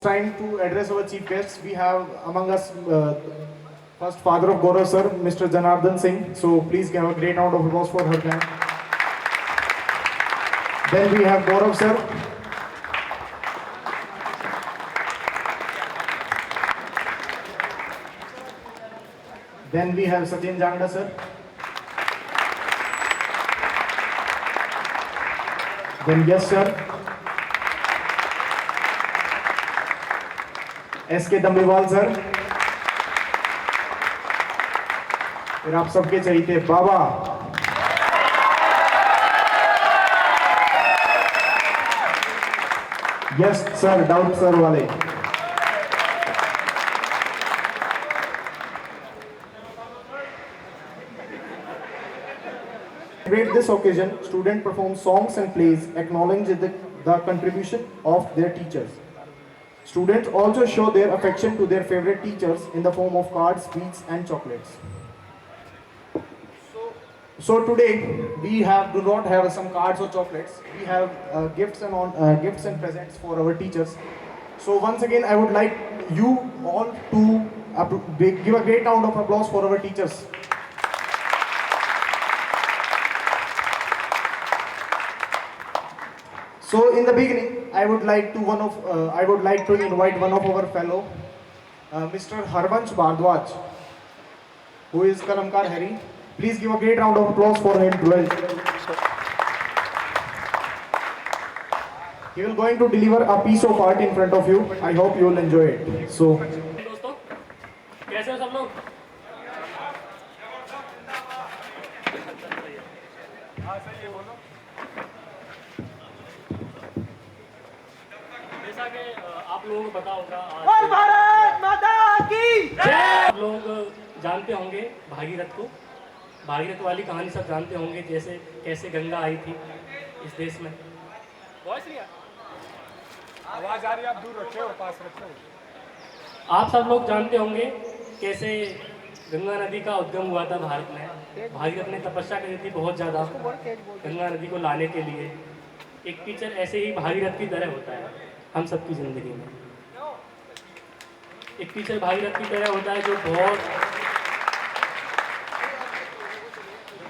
Time to address our chief guests. We have among us first father of Gaurav sir, Mr. Janardhan Singh. So please give a great round of applause for her. Then we have Gaurav sir. Then we have Sachin Jangda sir. Then yes sir. SK Dambewal sir. फिर आप सबके चहीते बाबा. Yes sir, doubt sir वाले. Celebrate this occasion, students perform songs and plays acknowledging the contribution of their teachers. Students also show their affection to their favorite teachers in the form of cards, sweets, and chocolates. So today we do not have some cards or chocolates. We have gifts and presents for our teachers. So once again, I would like you all to give a great round of applause for our teachers. So in the beginning, I would like to invite one of our fellow, Mr. Harvansh Bhardwaj, who is Kalamkar Hari. Please give a great round of applause for him. He will going to deliver a piece of art in front of you. I hope you will enjoy it. So. दोस्तों, कैसे हो सब लोग? जैसा कि आप लोगों को पता होगा, आज भारत माता की जय। आप लोग जानते होंगे भागीरथ को, भागीरथ वाली कहानी सब जानते होंगे, जैसे कैसे गंगा आई थी इस देश में। वॉइस नहीं आवाज आ रही है, आप दूर रखे हो, पास रखे हो। आप सब लोग जानते होंगे कैसे गंगा नदी का उद्गम हुआ था भारत में। भागीरथ ने तपस्या करी थी बहुत ज़्यादा गंगा नदी को लाने के लिए। एक टीचर ऐसे ही भागीरथ की तरह होता है हम सबकी ज़िंदगी में। एक टीचर भागीरथ की तरह होता है जो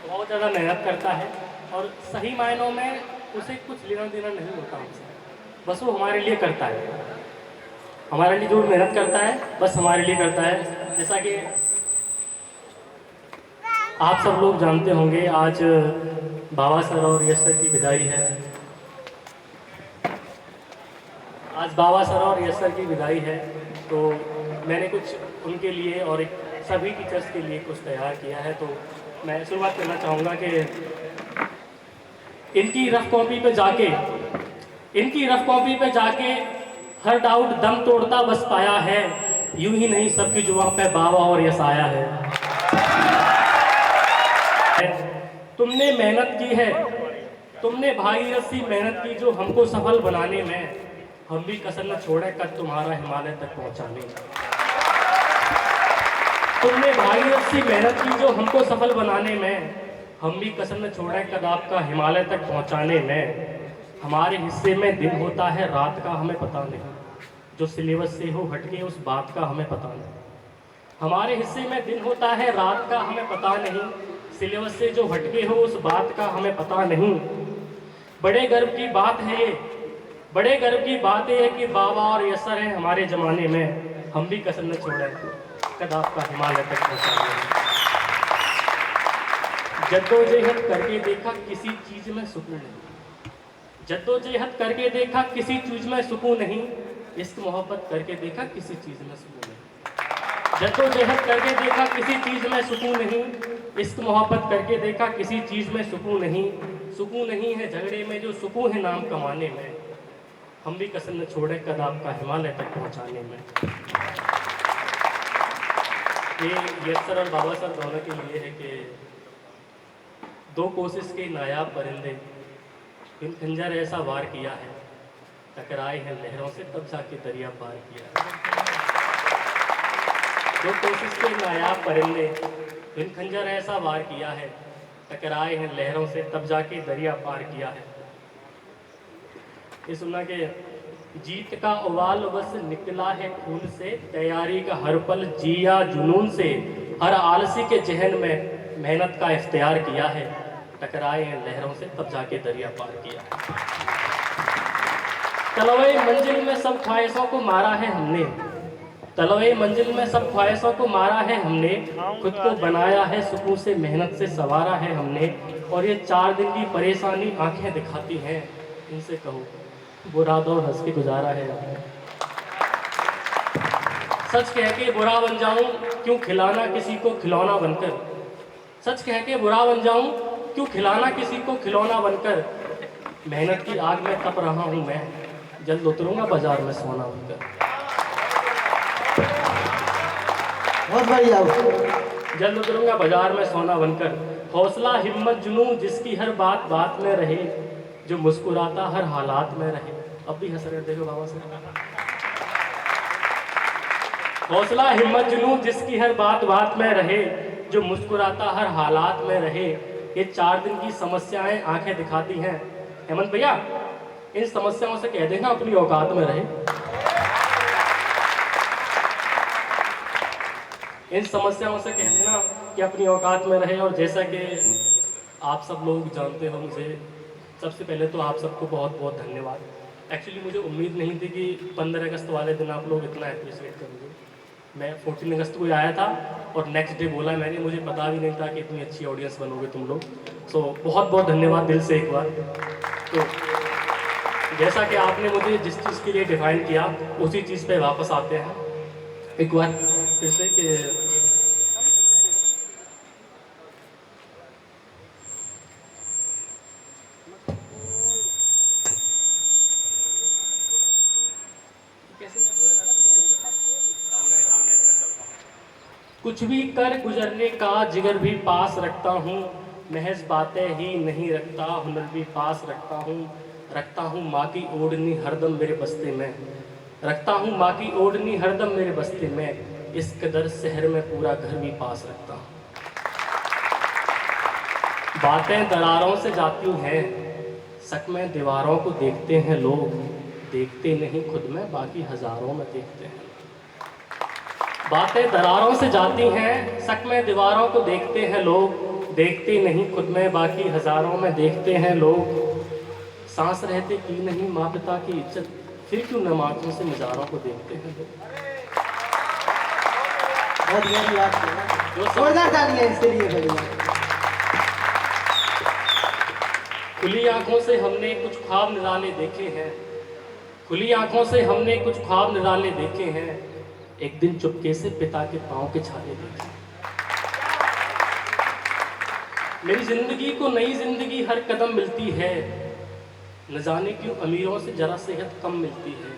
बहुत ज़्यादा मेहनत करता है और सही मायनों में उसे कुछ लेना देना नहीं होता हमसे, बस वो हमारे लिए करता है। हमारे लिए जो मेहनत करता है बस हमारे लिए करता है। जैसा कि आप सब लोग जानते होंगे, आज बाबा सर और यश सर की विदाई है। आज बाबा सर और यश सर की विदाई है, तो मैंने कुछ उनके लिए और एक सभी टीचर्स के लिए कुछ तैयार किया है। तो मैं शुरुआत करना चाहूँगा कि इनकी रफ कॉपी पे जाके हर डाउट दम तोड़ता बस पाया है, यूं ही नहीं सबकी जुबान पे बाबा और यश आया है। तुमने मेहनत की है, तुमने भागीरथ सी मेहनत की जो हमको सफल बनाने में, हम भी कसर न छोड़े कद तुम्हारा हिमालय तक पहुंचाने। तुमने भागीरथ सी मेहनत की जो हमको सफल बनाने में, हम भी कसर न छोड़े कद आपका हिमालय तक पहुंचाने में। हमारे हिस्से में दिन होता है रात का हमें पता नहीं, जो सिलेबस से हो हटके उस बात का हमें पता नहीं। हमारे हिस्से में दिन होता है रात का हमें पता नहीं, सिलेबस से जो हटके हो उस बात का हमें पता नहीं। बड़े गर्व की बात है कि बाबा और यश सर हैं हमारे ज़माने में, हम भी कसर न छोड़े कद आपका हिमालय तक पहुँचाने। जद्दोजहद करके देखा किसी चीज़ में सुकून नहीं, जद्दोजहद करके देखा किसी चीज़ में सुकून नहीं, इश्क मोहब्बत करके देखा किसी चीज़ में सुकून नहीं। जद्दोजहद करके देखा किसी चीज़ में सुकून नहीं, इश्क मोहब्बत करके देखा किसी चीज़ में सुकून नहीं। सुकून नहीं है झगड़े में जो सुकून है नाम कमाने में, हम भी कसर न छोड़े कद आपका हिमालय तक पहुंचाने में। ये यश सर और बाबा सर दोनों के लिए है कि दो कोशिश के नायाब परिंदे, इन खंजर ऐसा वार किया है, टकराए हैं लहरों से तब जाके दरिया पार किया है। दो कोशिश के नायाब परिंदे, इन खंजर ऐसा वार किया है, टकराए हैं लहरों से तब जाके दरिया पार किया है। ये सुनना कि जीत का उबाल बस निकला है खून से, तैयारी का हर पल जिया जुनून से, हर आलसी के जहन में मेहनत का इख्तियार किया है, टकराए हैं लहरों से तब जाके दरिया पार किया। तलवे मंजिल में सब ख्वाहिशों को मारा है हमने, तलवे मंजिल में सब ख्वाहिशों को मारा है हमने, खुद को बनाया है सुकून से, मेहनत से संवारा है हमने, और ये 4 दिन की परेशानी आंखें दिखाती हैं, इनसे कहो बुरा दौर हंस के गुजारा है हमने। सच कह के बुरा बन जाऊं क्यों खिलाना किसी को खिलौना बनकर, सच कह के बुरा बन जाऊं क्यों खिलाना किसी को खिलौना बनकर, मेहनत की आग में तप रहा हूं मैं, जल्द उतरूंगा बाजार में सोना बनकर। बहुत बढ़िया। जल्द उतरूंगा बाजार में सोना बनकर, हौसला हिम्मत जुनून जिसकी हर बात बात में रहे, जो मुस्कुराता हर हालात में रहे। अब भी हंस रहे देखो बाबा से। हौसला हिम्मत जुनून जिसकी हर बात बात में रहे, जो मुस्कुराता हर हालात में रहे। ये 4 दिन की समस्याएं आंखें दिखाती हैं। हेमंत भैया, इन समस्याओं से कह देना अपनी औकात में रहे। इन समस्याओं से कह देना कि अपनी औकात में रहे। और जैसा कि आप सब लोग जानते हो, मुझे सबसे पहले तो आप सबको बहुत बहुत धन्यवाद। एक्चुअली मुझे उम्मीद नहीं थी कि 15 अगस्त वाले दिन आप लोग इतना अप्रिशिएट करोगे। मैं 14 अगस्त को आया था और नेक्स्ट डे बोला मैंने, मुझे पता भी नहीं था कि इतनी अच्छी ऑडियंस बनोगे तुम लोग। सो बहुत बहुत धन्यवाद दिल से एक बार। तो जैसा कि आपने मुझे जिस चीज़ के लिए डिफाइन किया, उसी चीज़ पे वापस आते हैं एक बार फिर से कि कुछ भी कर गुजरने का जिगर भी पास रखता हूँ, महज बातें ही नहीं रखता, हुनर भी पास रखता हूँ माँ की ओढ़नी हरदम मेरे बस्ते में, रखता हूँ माँ की ओढ़नी हरदम मेरे बस्ते में, इस कदर शहर में पूरा घर भी पास रखता हूँ। बातें दरारों से जाती हैं, शक में दीवारों को देखते हैं लोग, देखते नहीं खुद में बाकी हजारों में देखते हैं। बातें दरारों से जाती हैं, शक में दीवारों को देखते हैं लोग, देखते नहीं खुद में बाकी हजारों में देखते हैं लोग। सांस रहते की नहीं माँ पिता की इज्जत, फिर क्यों न आंखों से नजारों को देखते हैं लोग। बहुत गहरी बात है। जोरदार तालियां इसके लिए बढ़िया। खुली आंखों से हमने कुछ ख्वाब निराले देखे हैं, खुली आंखों से हमने कुछ ख्वाब निराले देखे हैं, एक दिन चुपके से पिता के पांव के छाले देखे। मेरी जिंदगी को नई जिंदगी हर कदम मिलती है, न जाने क्यों अमीरों से जरा सेहत कम मिलती है।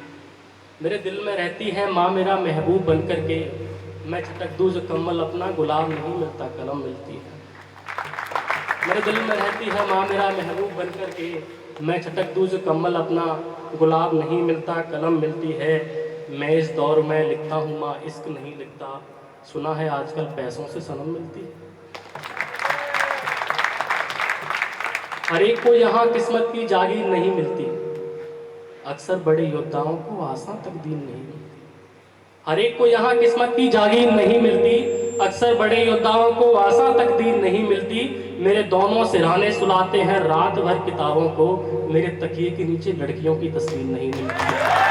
मेरे दिल में रहती है माँ मेरा महबूब बन कर के, मैं छटक दूँ जो कम्बल अपना, गुलाब नहीं मिलता कलम मिलती है। मेरे दिल में रहती है माँ मेरा महबूब बन कर के, मैं छटक दूँ जो कम्बल अपना, गुलाब नहीं मिलता कलम मिलती है। मैं इस दौर में लिखता हूँ माँ इश्क नहीं लिखता, सुना है आजकल पैसों से सनम मिलती है। हर एक को यहाँ किस्मत की जागीर नहीं मिलती, अक्सर बड़े योद्धाओं को आसान तकदीर नहीं मिलती। हर एक को यहाँ किस्मत की जागीर नहीं मिलती, अक्सर बड़े योद्धाओं को आसान तकदीर नहीं मिलती। मेरे दोनों सिरहाने सुलाते हैं रात भर किताबों को, मेरे तकिए के नीचे लड़कियों की तस्वीर नहीं मिलती।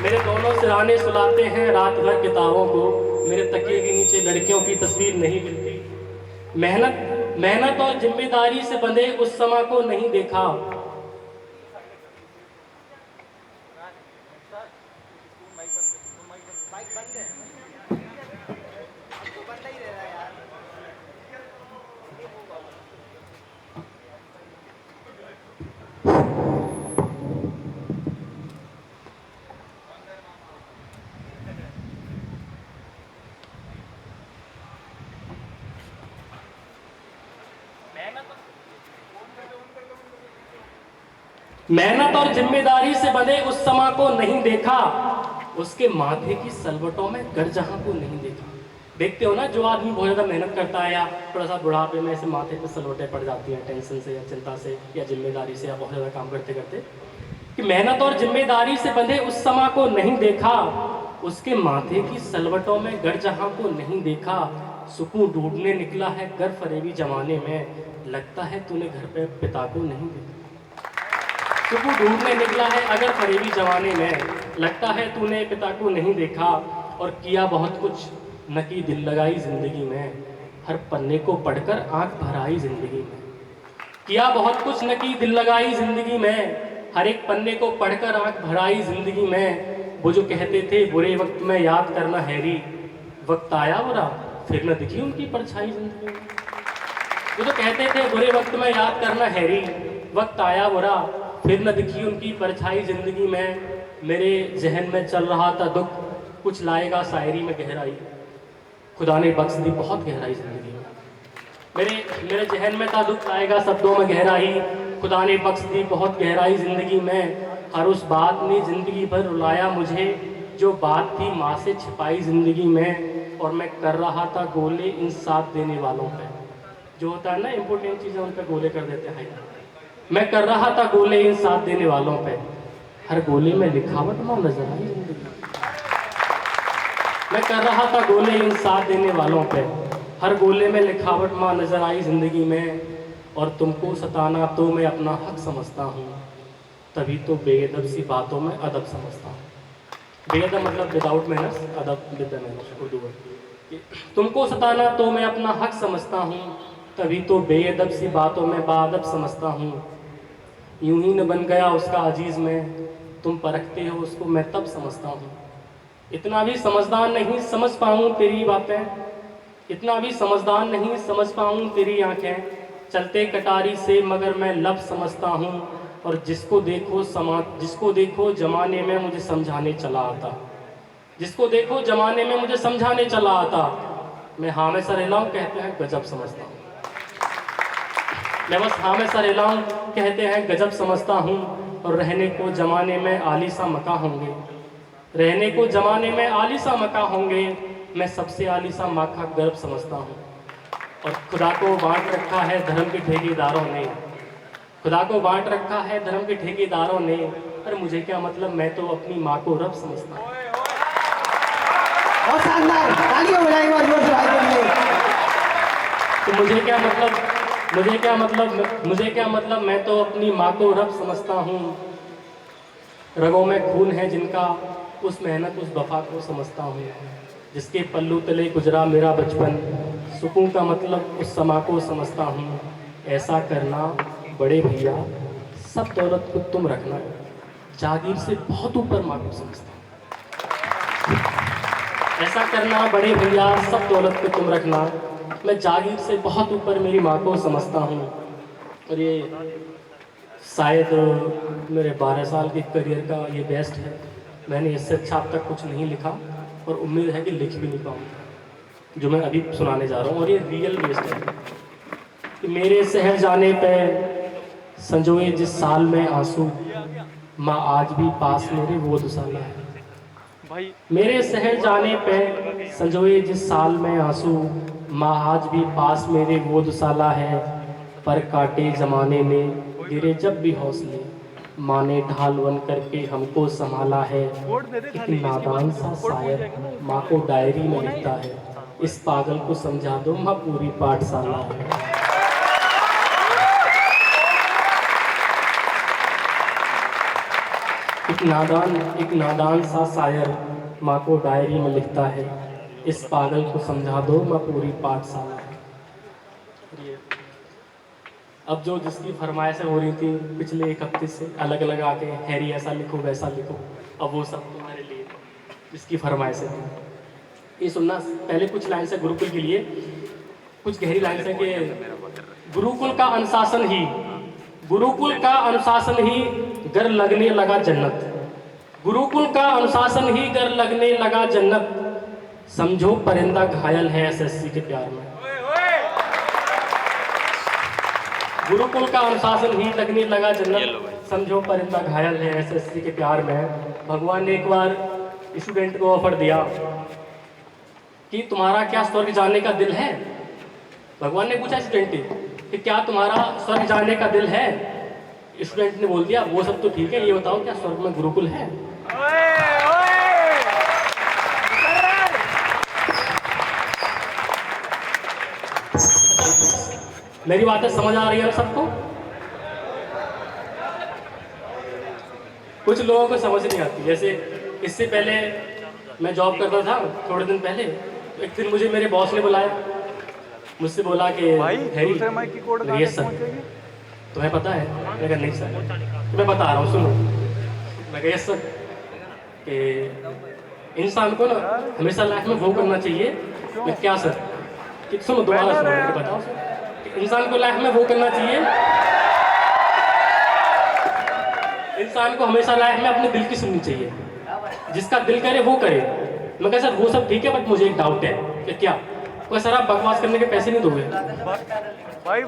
मेरे दोनों सिरहाने सुलाते हैं रात भर किताबों को, मेरे तकिए के नीचे लड़कियों की तस्वीर नहीं मिलती। मेहनत और जिम्मेदारी से बंधे उस समय को नहीं देखा, मेहनत और जिम्मेदारी से बंधे उस समा को नहीं देखा, उसके माथे की सलवटों में गरजहां को नहीं देखा। देखते हो ना, जो आदमी बहुत ज़्यादा मेहनत करता है या थोड़ा सा बुढ़ापे में ऐसे माथे पे सलोटे पड़ जाती हैं टेंशन से या चिंता से या जिम्मेदारी से या बहुत ज़्यादा काम करते करते, कि मेहनत और जिम्मेदारी से बंधे उस समा को नहीं देखा, उसके माथे की सलवटों में गर जहाँ को नहीं देखा, सुकून ढूंढने निकला है गर फरेबी जमाने में, लगता है तूने घर पे पिता को नहीं देखा। सुकून ढूंढने निकला है अगर फरेबी जमाने में, लगता है तूने पिता को नहीं देखा, और किया बहुत कुछ न की दिल लगाई जिंदगी में, हर पन्ने को पढ़कर आंख भर आई जिंदगी में। किया बहुत कुछ न की दिल लगाई जिंदगी में, हर एक पन्ने को पढ़कर आंख भर आई जिंदगी में। वो जो कहते थे बुरे वक्त में याद करना हैरी, वक्त आया बुरा फिर न दिखी उनकी परछाई जिंदगी में। वो जो कहते थे बुरे वक्त में याद करना हैरी, वक्त आया बुरा फिर न दिखी उनकी परछाई जिंदगी में। मेरे जहन में चल रहा था दुख, कुछ लाएगा शायरी में गहराई, खुदा ने बख्श दी बहुत गहराई जिंदगी में। मेरे जहन में था दुख लाएगा शब्दों में गहराई, खुदा ने बख्श दी बहुत गहराई जिंदगी में। हर उस बात ने जिंदगी भर रुलाया मुझे, जो बात थी माँ से छिपाई जिंदगी में, और मैं कर रहा था गोले इन साथ देने वालों पे। जो होता है ना इम्पोर्टेंट चीज़ें उन पर गोले कर देते हैं। मैं कर रहा था गोले इन साथ देने वालों पे, हर गोले में लिखावट माँ नजर आई जिंदगी में। मैं कर रहा था गोले इन साथ देने वालों पे, हर गोले में लिखावट माँ नजर आई जिंदगी में। और तुमको सताना तो मैं अपना हक समझता हूँ, तभी तो बेअदब सी बातों में अदब समझता हूँ। बेअदब मतलब विदाउट मैनर्स, अदब विद मैनर्स उर्दू वर्ड। तुमको सताना तो मैं अपना हक समझता हूँ, तभी तो बेअदब सी बातों में बाअदब समझता हूँ। यूं ही न बन गया उसका अजीज़ में, तुम परखते हो उसको मैं तब समझता हूँ। इतना भी समझदार नहीं समझ पाऊँ तेरी बातें, इतना भी समझदार नहीं समझ पाऊँ तेरी आंखें, चलते कटारी से मगर मैं लब समझता हूँ। और जिसको देखो जमाने में मुझे समझाने चला आता, जिसको देखो जमाने में मुझे समझाने चला आता, मैं हाँ में सर हिलाऊं कहते हैं गजब समझता हूँ। मैं बस हाँ में सर हिलाऊं कहते हैं गजब समझता हूँ। और रहने को जमाने में आलीसा मका होंगे, रहने को जमाने में आलीसा मका होंगे, मैं सबसे आलीसा माँ का गर्व समझता हूँ। और खुदा को बांट रखा है धर्म के ठेकेदारों ने, खुदा को बांट रखा है धर्म के ठेकेदारों ने, पर मुझे क्या मतलब, मैं तो अपनी माँ को रब समझता हूँ। और शानदार तालियां बजाएं और जोर से भाई के लिए। तो मुझे क्या मतलब, मैं तो अपनी माँ को रब समझता हूँ। रगों में खून है जिनका, उस मेहनत उस वफा को समझता हूँ। जिसके पल्लू तले गुजरा मेरा बचपन, सुकून का मतलब उस समा को समझता हूँ। ऐसा करना बड़े भैया सब दौलत को तुम रखना, जागीर से बहुत ऊपर माँ को समझता हूँ। ऐसा करना बड़े भैया सब दौलत को तुम रखना, मैं जागीर से बहुत ऊपर मेरी माँ को समझता हूँ। और ये शायद मेरे 12 साल के करियर का ये बेस्ट है। मैंने इससे अच्छा अब तक कुछ नहीं लिखा और उम्मीद है कि लिख भी नहीं पाऊँगा जो मैं अभी सुनाने जा रहा हूँ। और ये रियल बेस्ट है कि मेरे शहर जाने पे संजोए जिस साल में आंसू, माँ आज भी पास मेरे वो दुसाला है। मेरे शहर जाने पे संजोए जिस साल में आंसू, माँ आज भी पास मेरे वो दुसाला है। पर काटे जमाने में गिरे जब भी हौसले, माँ ने ढाल बन करके हमको संभाला है। एक नादान सा शायर माँ को डायरी में लिखता है, इस पागल को समझा दो माँ पूरी पाठशाला है। एक नादान सा शायर माँ को डायरी में लिखता है, इस पागल को समझा दो माँ पूरी पाठशाला है। अब जो जिसकी फरमाइशें हो रही थी पिछले एक हफ्ते से अलग अलग आके, हैरी ऐसा लिखो वैसा लिखो, अब वो सब तुम्हारे लिए जिसकी फरमाइशें थी। ये सुनना, पहले कुछ लाइन से गुरुकुल के लिए, कुछ गहरी लाइन से कि गुरुकुल का अनुशासन ही गर लगने लगा जन्नत, गुरुकुल का अनुशासन ही गर लगने लगा जन्नत। समझो परिंदा घायल है एसएससी के प्यार में, गुरुकुल का अनुशासन ही लगने लगा जन्नत। समझो परिंदा घायल है एसएससी के प्यार में। भगवान ने एक बार स्टूडेंट को ऑफर दिया कि तुम्हारा क्या स्वर्ग जाने का दिल है? भगवान ने पूछा स्टूडेंट कि क्या तुम्हारा स्वर्ग जाने का दिल है? स्टूडेंट ने बोल दिया वो सब तो ठीक है, ये बताओ क्या स्वर्ग में गुरुकुल है? मेरी बातें समझ आ रही है ना सबको? कुछ लोगों को समझ नहीं आती। जैसे इससे पहले मैं जॉब करता था, थोड़े दिन पहले, तो एक दिन मुझे मेरे बॉस ने बुलाया, मुझसे बोला कि हैरी ये सर तुम्हें पता है? मैं कहा नहीं सर। तो मैं बता रहा हूँ सुनो। मैं कहा यस सर कि इंसान को ना हमेशा लाइफ में वो करना चाहिए। मैं क्या सर? कि सुनो दोबारा सुनो, मैं बताओ सर कि इंसान को लाइफ में वो करना चाहिए, इंसान को हमेशा लाइफ में अपने दिल की सुननी चाहिए, जिसका दिल करे वो करे। मैं कहा सर वो सब ठीक है, बट मुझे एक डाउट है कि क्या? कोई सर आप बकवास करने के पैसे नहीं दोगे भाई?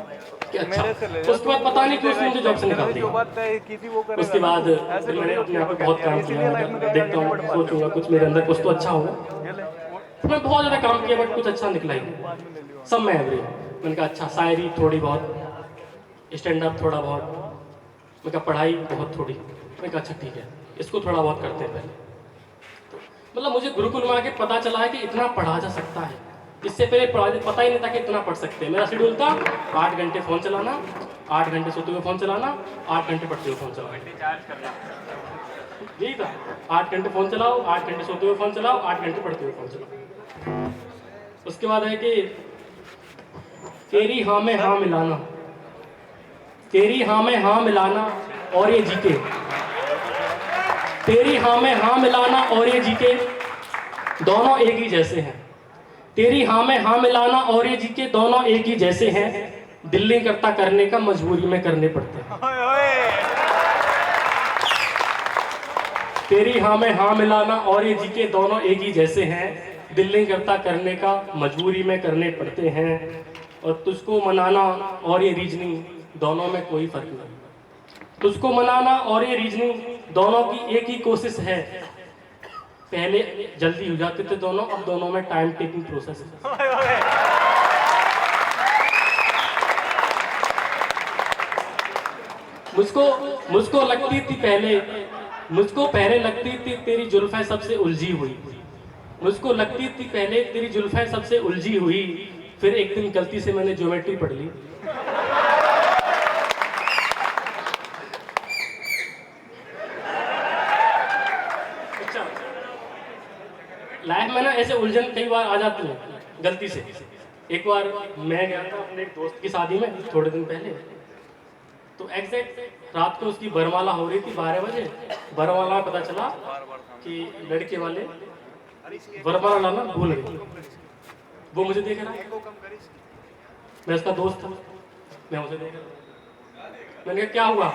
अच्छा। उसके बाद पता नहीं क्यों उसने मुझे जॉब से निकाल दिया। उसके बाद फिर मैंने अपने आप पे बहुत काम किया। मैं देखता हूँ, सोचूंगा कुछ मेरे अंदर कुछ तो अच्छा होगा। तो मैं बहुत ज़्यादा काम किया बट कुछ अच्छा निकला ही नहीं, सब मैं एवरेज। मैंने कहा अच्छा शायरी थोड़ी बहुत, स्टैंड अप थोड़ा बहुत, मैं कहा पढ़ाई बहुत थोड़ी। मैं कहा अच्छा ठीक है, इसको थोड़ा बहुत करते हैं पहले। तो मतलब मुझे गुरुकुल में आके पता चला है कि इतना पढ़ा जा सकता है। इससे पहले पता ही नहीं था कि इतना पढ़ सकते हैं। मेरा शेड्यूल था 8 घंटे फ़ोन चलाना, 8 घंटे सोते हुए फ़ोन चलाना, 8 घंटे पढ़ते हुए फ़ोन चलाना, यही था। 8 घंटे फ़ोन चलाओ, 8 घंटे सोते हुए फ़ोन चलाओ, 8 घंटे पढ़ते हुए फ़ोन चलाओ। उसके बाद है कि तेरी हाँ में हाँ मिलाना, तेरी हाँ में हाँ मिलाना और ये जीके, तेरी हाँ में हाँ मिलाना और ये जीके दोनों एक ही जैसे हैं। तेरी हाँ में हाँ मिलाना और ये जीके दोनों एक ही जैसे हैं। दिल नहीं करता करने का, मजबूरी में करने पड़ते हैं। तेरी हाँ में हाँ मिलाना और ये जीके दोनों एक ही जैसे हैं। दिल नहीं करता करने का, मजबूरी में करने पड़ते हैं। और तुझको मनाना और ये रीजनिंग दोनों में कोई फर्क नहीं। तुझको मनाना और ये रीजनिंग दोनों की एक ही कोशिश है। पहले जल्दी हो जाते थे दोनों, अब दोनों में टाइम टेकिंग प्रोसेस है। मुझको लगती थी पहले, मुझको पहले लगती थी तेरी जुल्फें सबसे उलझी हुई। मुझको लगती थी पहले तेरी जुल्फें सबसे उलझी हुई। फिर एक दिन गलती से मैंने ज्योमेट्री पढ़ ली। लाइफ में ना ऐसे उलझन कई बार आ जाती है गलती से। एक बार मैं गया था अपने एक दोस्त की शादी में थोड़े दिन पहले, तो एग्जैक्ट रात को उसकी बरमाला हो रही थी 12 बजे। बरमाला में पता चला कि लड़के वाले बरमाला लाना भूल गए। वो मुझे देख रहा है, मैं उसका दोस्त था, मैं उसे देख रहा। मैंने कहा क्या हुआ?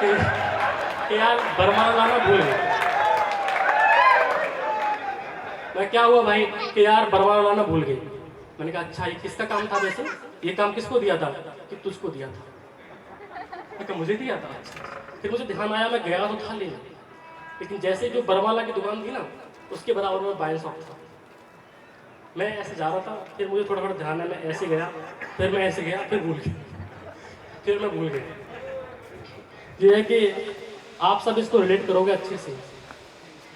कि यार बरमाला लाना भूल गए। मैं क्या हुआ भाई? कि यार बरमाला लाना भूल गई। मैंने कहा अच्छा ये किसका काम था वैसे? ये काम किसको दिया था? कि तुझको दिया था। मैं कहा मुझे दिया था? फिर मुझे ध्यान आया, मैं गया तो था लेने, लेकिन जैसे जो बरमाला की दुकान थी ना उसके बराबर में बाइल शॉप था। मैं ऐसे जा रहा था, फिर मुझे थोड़ा थोड़ा ध्यान है, मैं ऐसे गया, फिर मैं ऐसे गया, फिर भूल गया, फिर मैं भूल गया। ये है कि आप सब इसको रिलेट करोगे अच्छे से।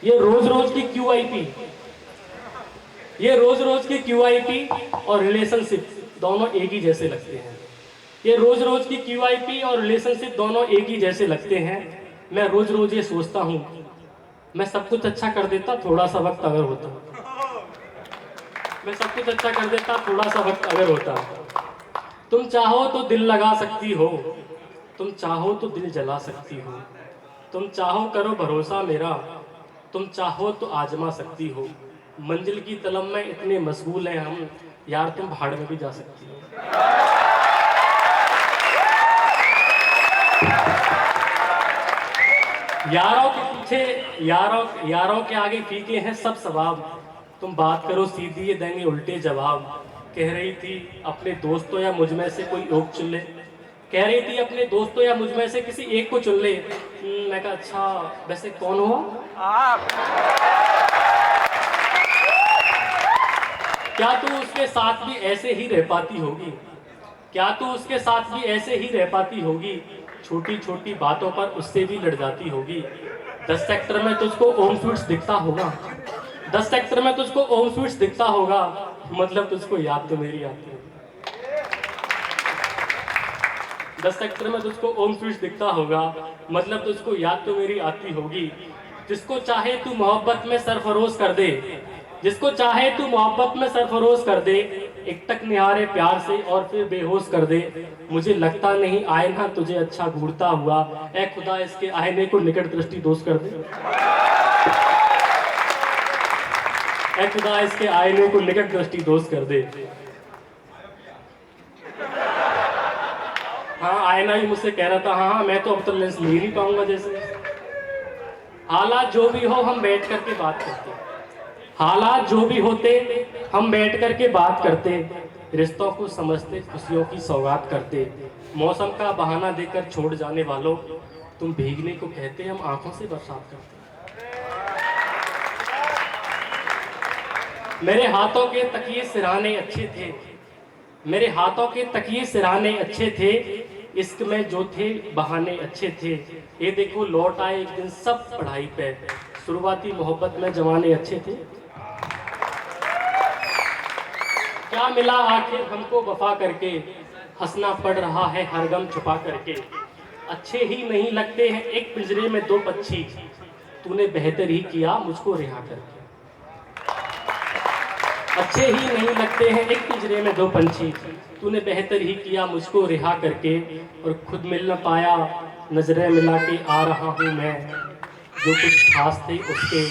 ये रोज रोज की QIP, ये रोज रोज की QIP और रिलेशनशिप दोनों एक ही जैसे लगते हैं। ये रोज रोज की QIP और रिलेशनशिप दोनों एक ही जैसे लगते हैं। मैं रोज रोज ये सोचता हूँ, मैं सब कुछ अच्छा कर देता थोड़ा सा वक्त अगर होता। मैं सब कुछ अच्छा कर देता थोड़ा सा वक्त अगर होता। तुम चाहो तो दिल लगा सकती हो, तुम चाहो तो दिल जला सकती हो, तुम चाहो करो भरोसा मेरा, तुम चाहो तो आजमा सकती हो। मंजिल की तलब में इतने मशगूल हैं हम, यार तुम भाड़ में भी जा सकती हो। यारों के पीछे, यारों के आगे फीके हैं सब सवाब। तुम बात करो सीधी ये देंगे उल्टे जवाब। कह रही थी अपने दोस्तों या मुझ में से कोई एक चुन ले, कह रही थी अपने दोस्तों या मुझ में से किसी एक को चुन ले। मैं कहा अच्छा वैसे कौन हुआ आप? क्या तू उसके साथ भी ऐसे ही रह पाती होगी? क्या तू उसके साथ भी ऐसे ही रह पाती होगी? छोटी छोटी बातों पर उससे भी लड़ जाती होगी। 10 सेक्टर में तुझको ओम स्वीट्स दिखता होगा, 10 सेक्टर में तुझको ओम स्वीट्स दिखता होगा, मतलब तुझको याद तो मेरी आती होगी। 10 सेक्टर में तुझको ओम स्वीट्स दिखता होगा, मतलब तुझको याद तो मेरी आती होगी। जिसको चाहे तू मोहब्बत में सरफरोश कर दे, जिसको चाहे तू मोहब्बत में सरफरोश कर दे, एक टक निहारे प्यार से और फिर बेहोश कर दे। मुझे लगता नहीं आईना तुझे अच्छा घूरता हुआ, ऐ खुदा इसके आईने को निकट दृष्टि दोष कर दे। ऐ खुदा इसके आईने को निकट दृष्टि दोष कर दे। हाँ, आईना ही मुझसे कह रहा था, हाँ मैं तो अब तो लेंस ले नहीं पाऊंगा जैसे। हालात जो भी हो हम बैठ करके बात करते, हालात जो भी होते हम बैठ करके बात करते, रिश्तों को समझते, खुशियों की सौगात करते। मौसम का बहाना देकर छोड़ जाने वालों, तुम भीगने को कहते, हम आंखों से बरसात करते। मेरे हाथों के तकिए सिराने अच्छे थे, मेरे हाथों के तकिए सिराने अच्छे थे, इश्क में जो थे बहाने अच्छे थे। ये देखो लौट आए एक दिन सब पढ़ाई पे, शुरुआती मोहब्बत में जमाने अच्छे थे। क्या मिला आखिर हमको वफा करके, हंसना पड़ रहा है हर गम छुपा करके। अच्छे ही नहीं लगते हैं एक पिंजरे में दो पक्षी, तूने बेहतर ही किया मुझको रिहा करके। अच्छे ही नहीं लगते हैं एक पिंजरे में दो पंछी, तूने बेहतर ही किया मुझको रिहा करके। और खुद मिल न पाया नजरें मिला के आ रहा हूँ मैं, जो कुछ खास थे उसके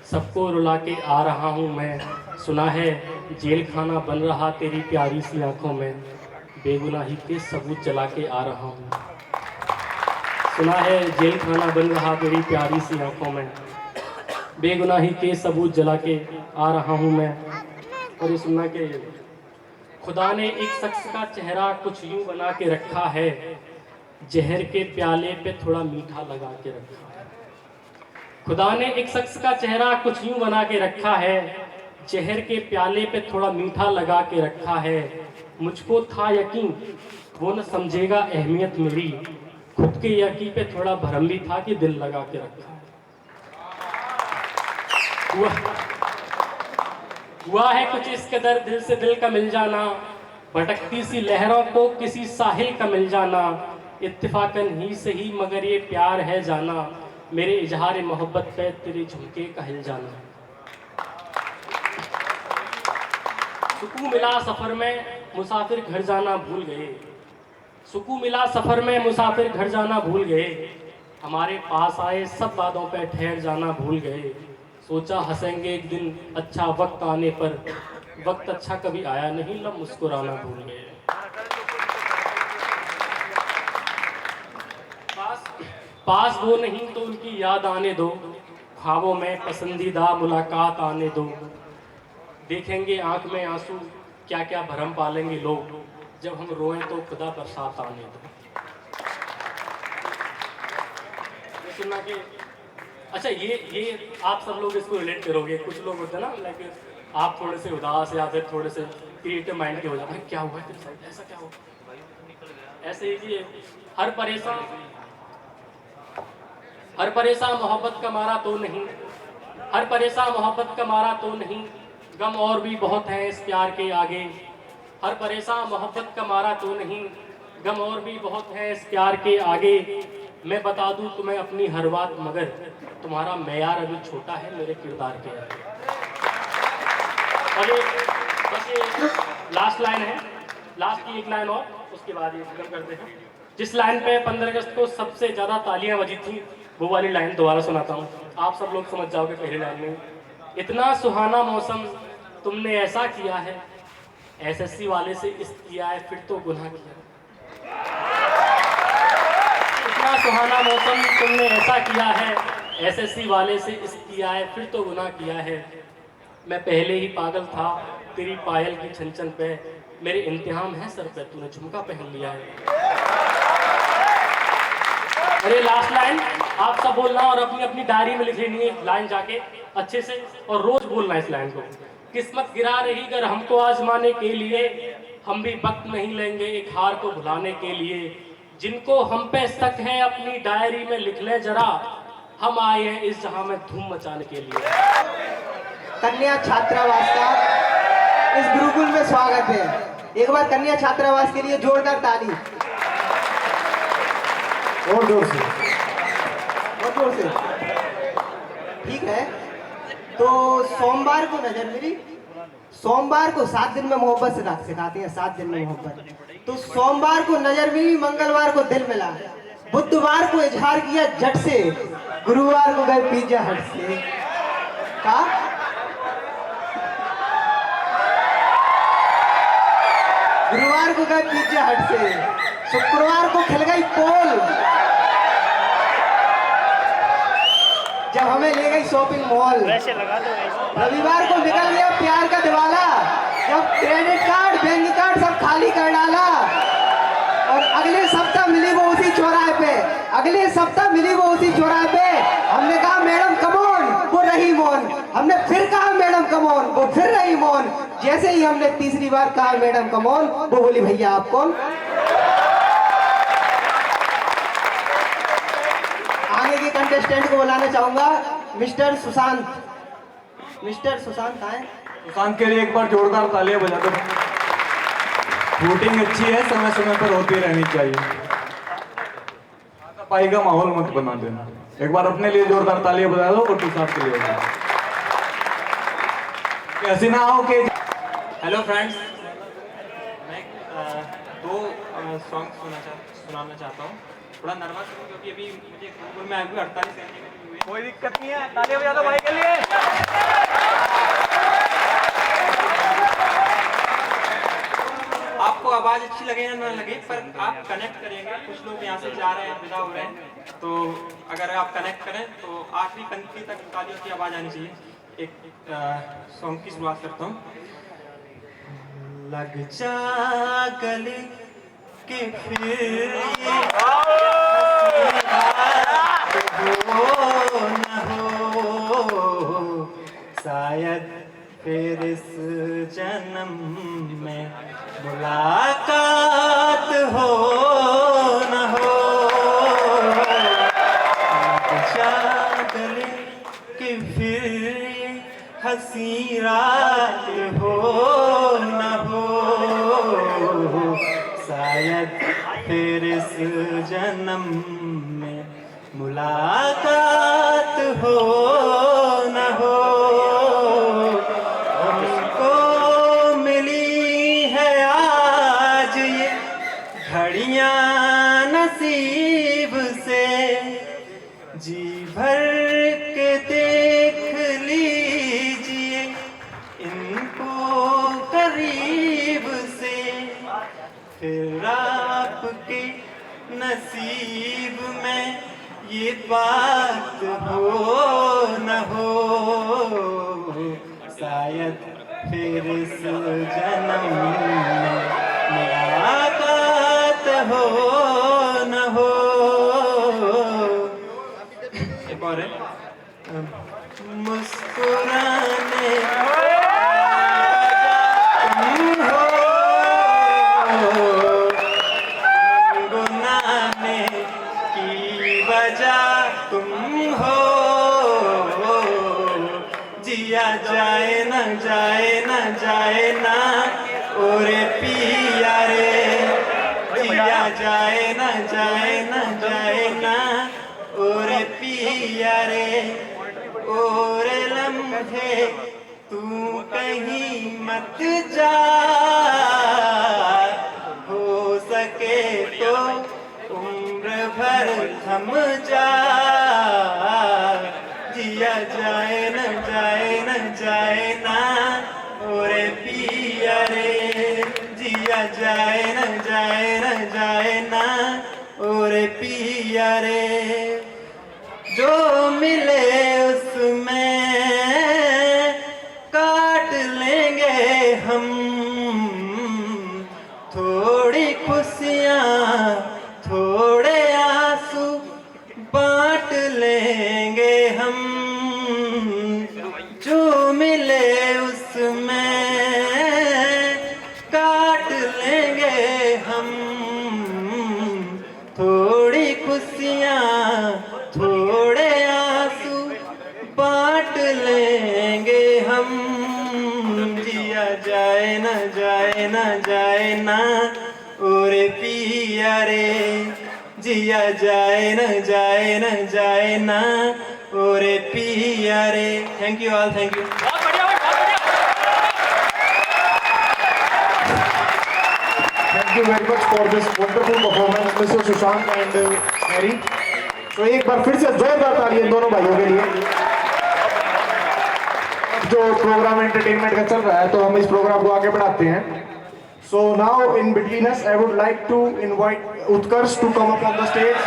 सबको रुला के आ रहा हूँ मैं। सुना है जेल खाना बन रहा तेरी प्यारी सी आंखों में, बेगुनाही के सबूत जला के आ रहा हूँ। सुना है जेल खाना बन रहा तेरी प्यारी सी आंखों में, बेगुनाही के सबूत जला के आ रहा हूँ मैं। और ये सुनना के खुदा ने एक शख्स का चेहरा कुछ यूं बना के रखा है, जहर के प्याले पे थोड़ा मीठा लगा के रखा है। खुदा ने एक शख्स का चेहरा कुछ यूं बना के रखा है, जहर के प्याले पे थोड़ा मीठा लगा के रखा है। मुझको था यकीन वो न समझेगा अहमियत मेरी, खुद के यकीन पे थोड़ा भरम भी था कि दिल लगा के रखा। हुआ है कुछ इस कदर दिल से दिल का मिल जाना, भटकती सी लहरों को किसी साहिल का मिल जाना। इत्तेफाकन ही सही मगर ये प्यार है जाना, मेरे इजहार मोहब्बत पे तेरे झुमके का हिल जाना। सुकून मिला सफर में मुसाफिर घर जाना भूल गए, सुकून मिला सफर में मुसाफिर घर जाना भूल गए। हमारे पास आए सब बातों पे ठहर जाना भूल गए। सोचा हंसेंगे एक दिन अच्छा वक्त आने पर, वक्त अच्छा कभी आया नहीं, लब मुस्कुराना भूल गए। पास वो नहीं तो उनकी याद आने दो, ख्वाबों में पसंदीदा मुलाकात आने दो। देखेंगे आंख में आंसू क्या क्या भरम पालेंगे लोग, जब हम रोएं तो खुदा बरसात आने दो। सुनना कि अच्छा ये आप सब लोग इसको रिलेट करोगे। कुछ लोग होते हैं ना लाइक आप थोड़े से उदास या फिर थोड़े से क्रिएटिव माइंड के हो जाते हैं, क्या हुआ है ऐसा क्या हुआ। ऐसे ही कि हर परेशान मोहब्बत का मारा तो नहीं, हर परेशान मोहब्बत का मारा तो नहीं, गम और भी बहुत हैं इस प्यार के आगे। हर परेशान मोहब्बत का मारा तो नहीं, गम और भी बहुत हैं इस प्यार के आगे। मैं बता दूं तुम्हें अपनी हर बात मगर तुम्हारा मेयार अभी छोटा है मेरे किरदार के आगे। और बस ये लास्ट लाइन है, लास्ट की एक लाइन और उसके बाद ये खत्म करते हैं। जिस लाइन पे 15 अगस्त को सबसे ज़्यादा तालियां बजी थी वो वाली लाइन दोबारा सुनाता हूँ, आप सब लोग समझ जाओगे पहली लाइन में। इतना सुहाना मौसम तुमने ऐसा किया है, एसएससी वाले से इस किया है फिर तो गुनाह किया। इतना सुहाना मौसम तुमने ऐसा किया है, एसएससी वाले से इस किया है फिर तो गुनाह किया है। मैं पहले ही पागल था तेरी पायल की छन पे, मेरे इम्तिहान है सर पे तूने झुमका पहन लिया है। अरे लास्ट लाइन आप सब बोलना और अपनी अपनी डायरी में लिख लेनी है लाइन जाके अच्छे से, और रोज बोलना इस लाइन को। किस्मत गिरा रही गर हमको आजमाने के लिए, हम भी वक्त नहीं लेंगे एक हार को भुलाने के लिए। जिनको हम पे शक है अपनी डायरी में लिख ले जरा, हम आए हैं इस जहां में धूम मचाने के लिए। कन्या छात्रावास का इस गुरुकुल में स्वागत है। एक बार कन्या छात्रावास के लिए जोरदार ताली। और जोर से। बहुत जोर से। ठीक है, तो सोमवार को नजर मिली। सोमवार को 7 दिन में मोहब्बत से सिखाते हैं, 7 दिन में मोहब्बत। तो सोमवार को नजर मिली, मंगलवार को दिल मिला, बुधवार को इजहार किया झट से, गुरुवार को गए पिज्जा हट से। का गुरुवार को गए पिज्जा हट से, शुक्रवार को खिल गई पोल, जब हमें ले गई शॉपिंग मॉल। रविवार को निकल गया प्यार का दिवाला, जब क्रेडिट कार्ड बैंक कार्ड सब खाली कर डाला। और अगले सप्ताह मिली वो उसी चौराहे पे, अगले सप्ताह मिली वो उसी चौराहे पे। हमने कहा मैडम कमोन, वो रही मौन। हमने फिर कहा मैडम कमोन, वो फिर रही मौन। जैसे ही हमने तीसरी बार कहा मैडम कमोन, वो बोली भैया आप कौन। आगे के कंटेस्टेंट को बुलाना चाहूंगा, मिस्टर सुशांत। मिस्टर सुशांत आए। सुशांत के लिए एक बार जोरदार तालियां बजा दो। शूटिंग अच्छी है, समय समय पर होती रहनी चाहिए। पाई का माहौल मत बना देना। एक बार अपने लिए जोरदार तालियां बजा दो और सुशांत के लिए कैसी ना हो के। हेलो फ्रेंड्स, मैं 2 सॉन्ग सुनाना चाहता हूँ। थोड़ा नर्वस हूँ क्योंकि अभी मुझे गुरुकुल में आए हुए 48 घंटे हुए। कोई दिक्कत नहीं है, तालियां बजा दो भाई के लिए। आपको आवाज अच्छी लगे या ना लगे, पर आप कनेक्ट करेंगे। कुछ लोग यहाँ से जा रहे हैं, विदा हो रहे हैं, तो अगर आप कनेक्ट करें तो आखिरी पंक्ति तक तालियों की आवाज आनी चाहिए। एक सॉन्ग की शुरुआत करता हूँ। लग जा गले के फिर हो न हो, शायद फिर इस जन्म में मुलाकात हो न हो। गले कि फिर हंसी रात हो न हो, शायद फिर इस जन्म में मुलाकात हो न हो। हमको मिली है आज ये घड़ियां नसीब से, जी भर के देख लीजिए इनको करीब से, फिर आपके नसीब में ये बात हो न हो, शायद फिर इस जन्म में मुलाकात हो न हो। एक और है। मुस्कुराने तुम हो, गुनगुनाने की वजह तुम हो, जिया जाए न जाए न जाए ना ओरे पिया रे, जिया जाए न जाए न जाए ना ओरे पिया रे। ओरे लम्हे तू कहीं मत जा, हो सके तो उम्र भर थम जा, जिया जाए न जाए न जाए ना ओरे पिया रे, जिया जाए न जाए न जाए ना ओरे पिया रे। जो मिले उसमें काट लेंगे हम, थोड़ी खुशियाँ थोड़े आंसू बांट लेंगे हम। जो मिले उस उसमें काट लेंगे हम, थोड़ी खुशियाँ थोड़े आंसू बांट लेंगे हम। जिया जाए न जाए न जाए ना और पिया रे, जिया जाए न जाए न जाए ना और पिया रे। Thank you all, thank you. Thank you very much for this wonderful performance, Mr. Sushant and Mary. तो एक बार फिर से जोरदार ताली इन दोनों भाइयों के लिए। जो प्रोग्राम एंटरटेनमेंट का चल रहा है, तो हम इस प्रोग्राम को आगे बढ़ाते हैं। So now in between us, I would like to invite Utkarsh to come up on the stage.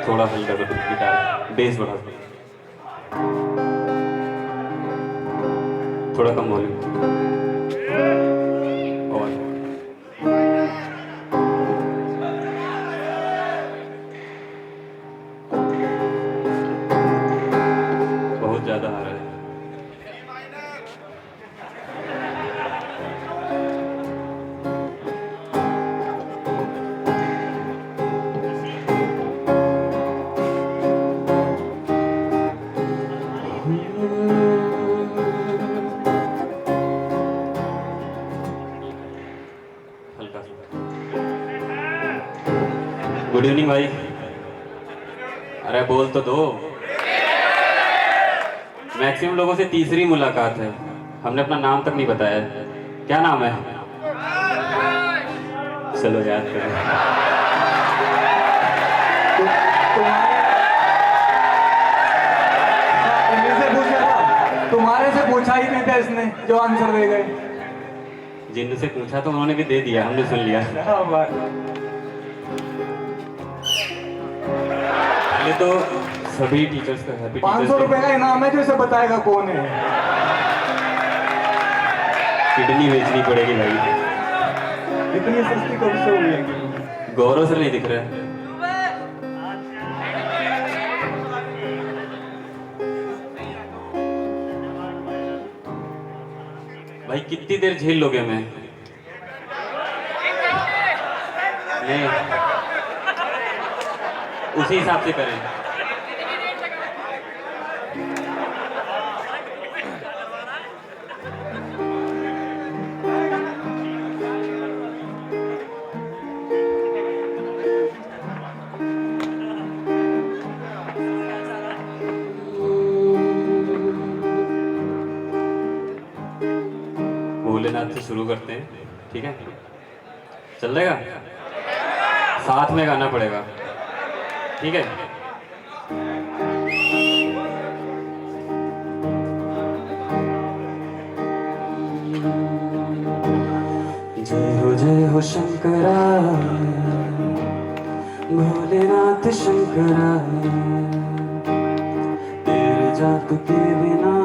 थोड़ा हल्का कर गिटार, बेस बढ़ा दो, थोड़ा कम वॉल्यूम और बहुत ज्यादा आ रहा है। गुड इवनिंग भाई। अरे बोल तो दो। मैक्सिमम लोगों से तीसरी मुलाकात है, हमने अपना नाम तक नहीं बताया। क्या नाम है? चलो याद करो। तुम्हारे से पूछा ही नहीं था इसने, जो आंसर दे गए। जिनसे पूछा तो उन्होंने भी दे दिया, हमने सुन लिया। ये तो सभी टीचर्स का हैप्पी 500 रुपए का इनाम है, जो इसे बताएगा कौन है। किडनी बेचनी पड़ेगी भाई। इतनी सस्ती कब से हुई है? गौरव सर नहीं दिख रहा है। भाई कितनी देर झेल लोगे? मैं नहीं, उसी हिसाब से करें। भोलेनाथ से शुरू करते हैं, ठीक है? चल देगा? साथ में गाना पड़ेगा, ठीक है? जय हो शंकरा, भोलेनाथ शंकरा, तेरे जाप के बिना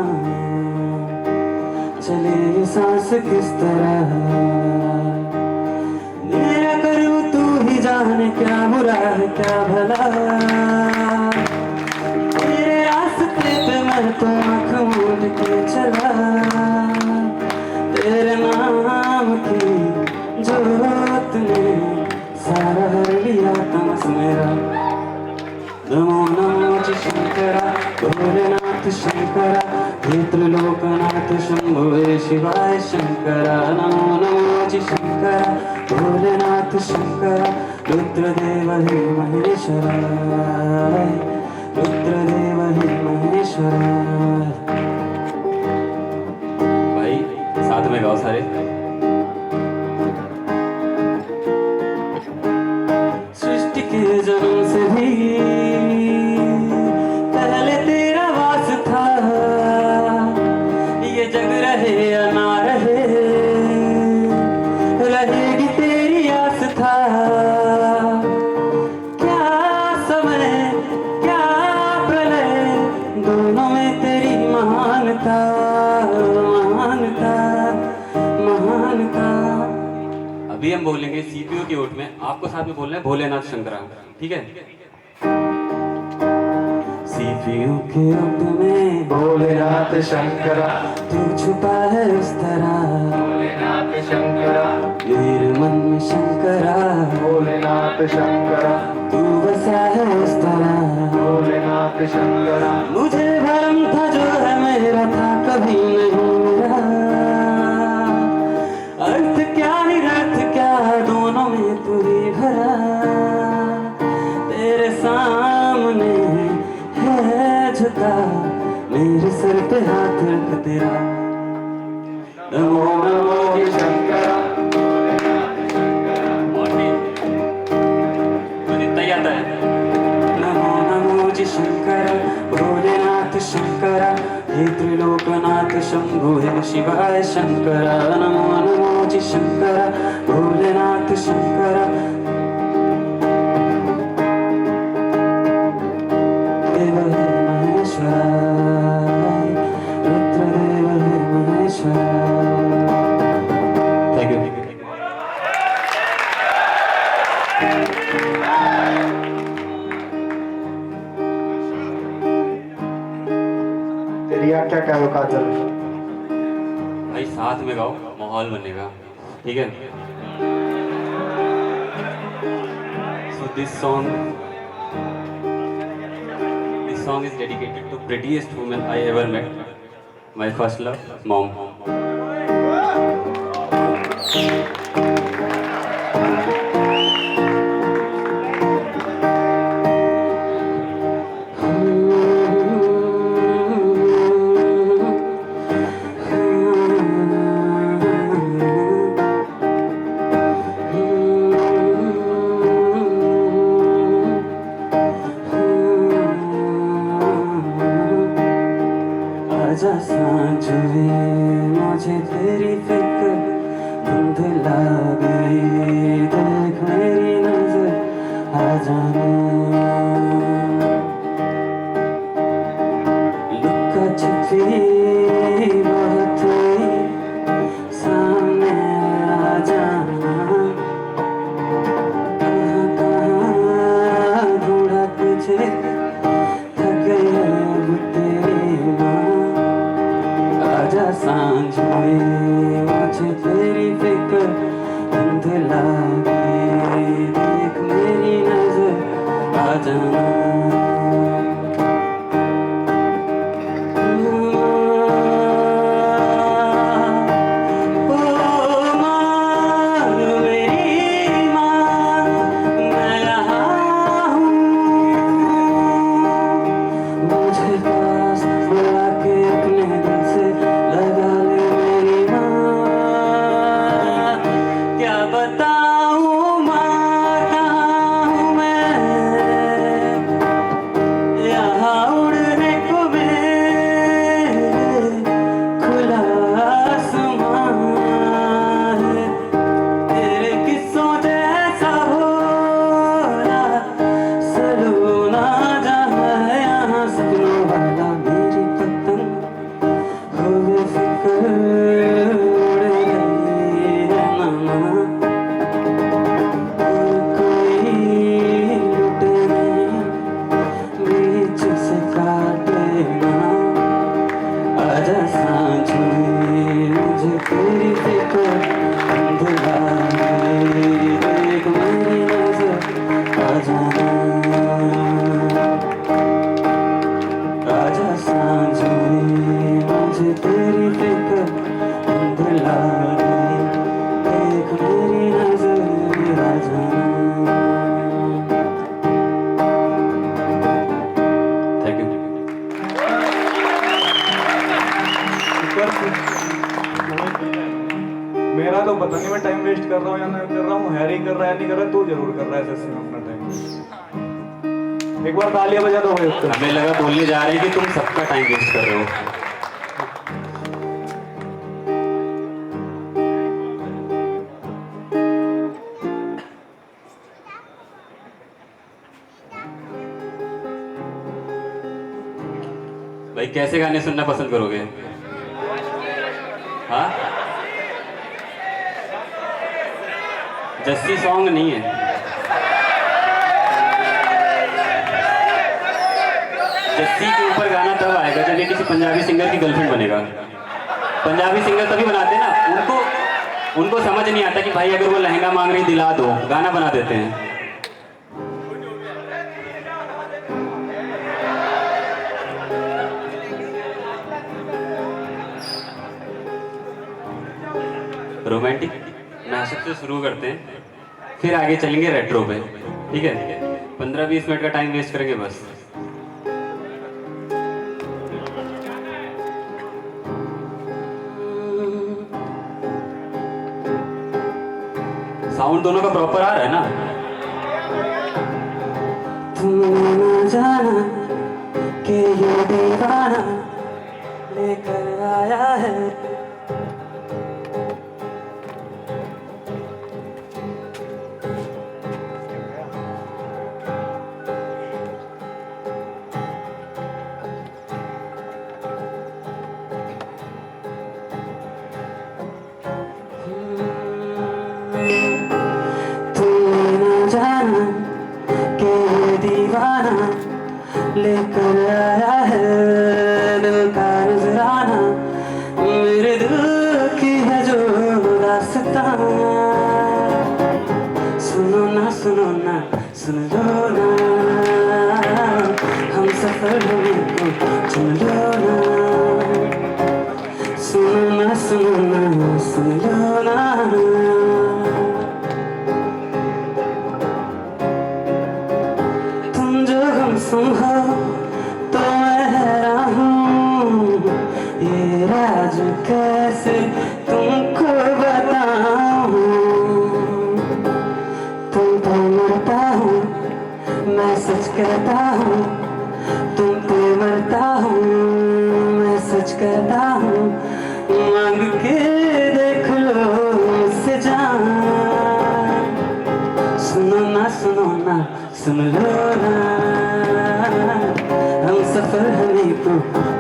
चले ये सांस किस तरह। मेरा करूँ तू ही जाने, क्या बुरा है क्या भला। तेरे रास्ते पे मैं तो आँख मूंद के चला। तेरे नाम की जोत ने सारा हर लिया तमस मेरा। नमो नमो जी शंकरा, भोलेनाथ शंकरा, हे त्रिलोकनाथ शंभो हे शिवाय शंकरा। नमो नमो जी शंकरा, भोलेनाथ शंकरा, रुद्रदेव हे महेश्वराय, रुद्रदेव हे महेश्वराय। भाई साथ में गाओ सारे। सृष्टि के जन्म से भी पहले तेरा वास था। ये जग रहे या ना रहे, रहेगी तेरी आस था। क्या समय क्या प्रलय, दोनों में तेरी महानता महानता। अभी हम बोलेंगे सीपीयू की ओट में, आपको साथ में बोलना है भोलेनाथ शंकरा, ठीक है? सीपीयू की ओट में भोलेनाथ शंकरा, तू छुपा है उस तरह, भोलेनाथ शंकरा, मेरे मन में शंकरा, भोलेनाथ शंकरा, तू बसा है उस तरह, भोलेनाथ शंकरा। मुझे भरम था जो है मेरा था कभी नहीं मेरा, अर्थ क्या निरर्थ क्या दोनों में तू ही भरा, तेरे सामने है झुका मेरे सर पे हाथ रख तेरा, नमो नमो शंकरा, मुझे इतना ही आता है। नमो नमो जी शंकरा, भोलेनाथ शंकरा, हे त्रिलोकनाथ शंभु हे शिवाय शंकरा, नमो नमो जी शंकरा, भोलेनाथ शंकरा, देव हे महेश्वरा, रुद्रदेव हे महेश्वरा। Thank you. तेरी क्या क्या औकात है? भाई साथ में गाओ, माहौल बनेगा, ठीक है? So this song is dedicated to prettiest woman I ever met, my first love, mom. आजा सांझ में मुझे तेरी फिक्र धुंधला गई, देख मेरी नजर आ जाना, लुका छिपी बहुत हुई, सामने आ जाना, कहाँ कहाँ ढूंढा तुझे, थक गई है अब तेरी माँ, आजा सांझ में मुझे तेरी फिक्र धुंधला गई, देख मेरी नजर आ जाना, ओ माँ मेरी माँ, मैं यहाँ हूँ, मुझे पास बुला के अपने दिल से लगा ले मेरी माँ, क्या बताऊँ माँ कहाँ हूँ मैं, यहाँ उड़ने को मेरे खुला आसमां है, तेरे किस्सों जैसा भोला सलोना जहाँ है, यहाँ सपनों वाला मेरी पतंग हुए फिक्र उड़ गई है मामा, और कोई लुटे नहीं बीच से काटे ना, आजा सांझ में मुझे तेरी फिक्र धुला गई, देख मेरी नजर आ जाना, आजा सांझ में मुझे तेरी फिक्र धुला गई, देख मेरी नजर आ जाना। Thank you. मेरा तो पता नहीं मैं टाइम वेस्ट कर रहा हूँ या नहीं कर रहा हूँ, हैरी कर रहा है या नहीं कर रहा है, तू जरूर कर रहा है सच में अपना टाइम। एक बार तालियां बजा दो भाई उसको। हमें लगा बोलने जा रहे हैं कि तुम सबका टाइम वेस्ट कर रहे हो। भाई कैसे गाने सुनना पसंद करोगे? हाँ जस्सी सॉन्ग नहीं है। जस्सी के ऊपर गाना तब आएगा जब ये किसी पंजाबी सिंगर की गर्लफ्रेंड बनेगा। पंजाबी सिंगर तभी बनाते हैं ना, उनको समझ नहीं आता कि भाई अगर वो लहंगा मांग रही दिला दो, गाना बना देते हैं। रोमांटिक नाशक से शुरू करते हैं, फिर आगे चलेंगे रेट्रो पे, ठीक है? 15-20 मिनट का टाइम वेस्ट करेंगे बस। साउंड दोनों का प्रॉपर आ रहा है ना? तूने न जाना कि ये दीवाना लेकर आया है। लेकर आया है दिल का नजराना, मेरे दिल की है जो दास्तां। सुनो ना सुन लो ना, हम सफर होने को चुन लो ना। सुनो ना सुन लो ना। सुनो तो मैं हैरान हूँ, ये राज कैसे तुमको बताऊँ। तुम पे मरता हूँ, मैं सच कहता हूँ। तुम पे मरता हूँ, मैं सच कहता हूँ। मांग के देख लो मुझसे जान। सुनो ना सुन लो ना, हम सफर हमें को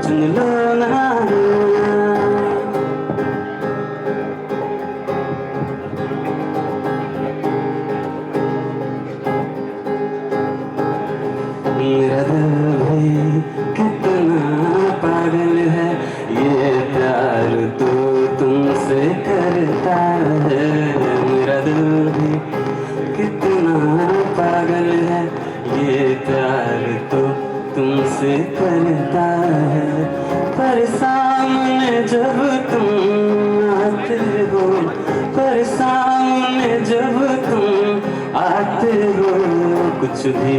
चुन लो ना। मेरा दिल भी कितना पागल है, ये प्यार तो तुमसे करता है। मेरा दिल भी कितना पागल है, ये प्यार तो तुमसे करता है। पर सामने जब तुम आते हो, पर सामने जब तुम आते हो, कुछ भी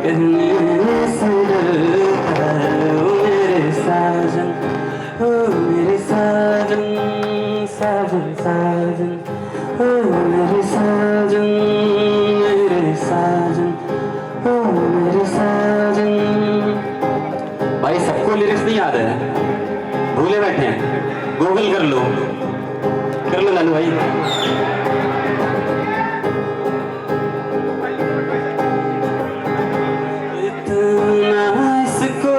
कहने से डरता है। ओ मेरे साजन, ओ मेरे साजन, साजन साजन, ओ मेरे साजन, मेरे साजन, ओ मेरे साजन। भाई सबको लिरिक्स नहीं याद है, भूले बैठे हैं, गूगल कर लो लालू भाई। इतना इसको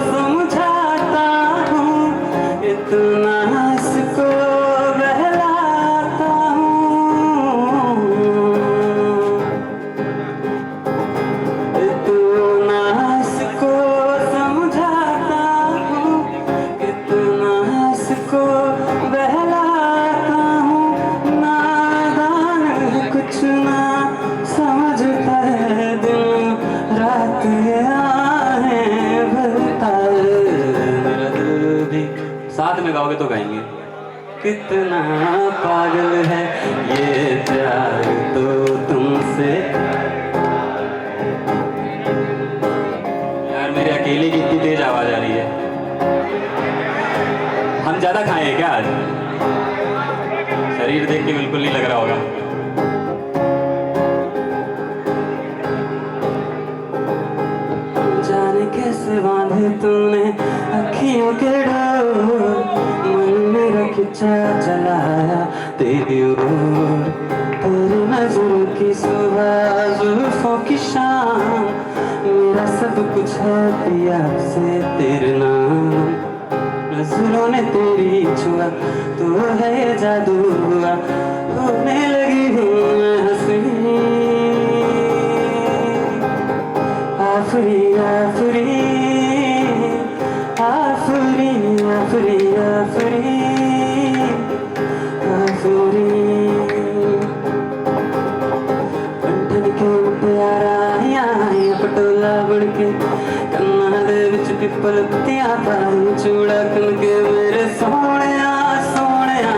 समझाता हूँ, इतना इसको बहलाता हूँ, इतना इसको समझाता हूँ, इतना इसको बहलाता हूँ। नादान है कुछ ना समझता है, दिन रात आहें भरता है। मेरा दिल भी, साथ में गाओगे तो गाएंगे। कितना पागल है ये प्यार तो तुमसे। यार मेरे अकेले की इतनी तेज आवाज आ रही है, हम ज्यादा खाए हैं क्या आज? शरीर देख के बिल्कुल नहीं लग रहा होगा। जाने कैसे बांधे तूने अखियों के डोर, मन मेरा खिंचा चलाया तेरी ओर। तेरी नजरों की सुबह, जुल्फों की शाम, मेरा सब कुछ है पिया से तेरे नाम। नजरों ने तेरी छुआ तो है ये जादू हुआ, होने लगी हूँ मैं आफरी आफरी आफरी आफरी आफरी आफरी पंठन के प्यारा आया पटोला बन के कन्ना दे विच पिपल पत्तियां पाई चूड़ा कन के मेरे सोहणिया सोहणिया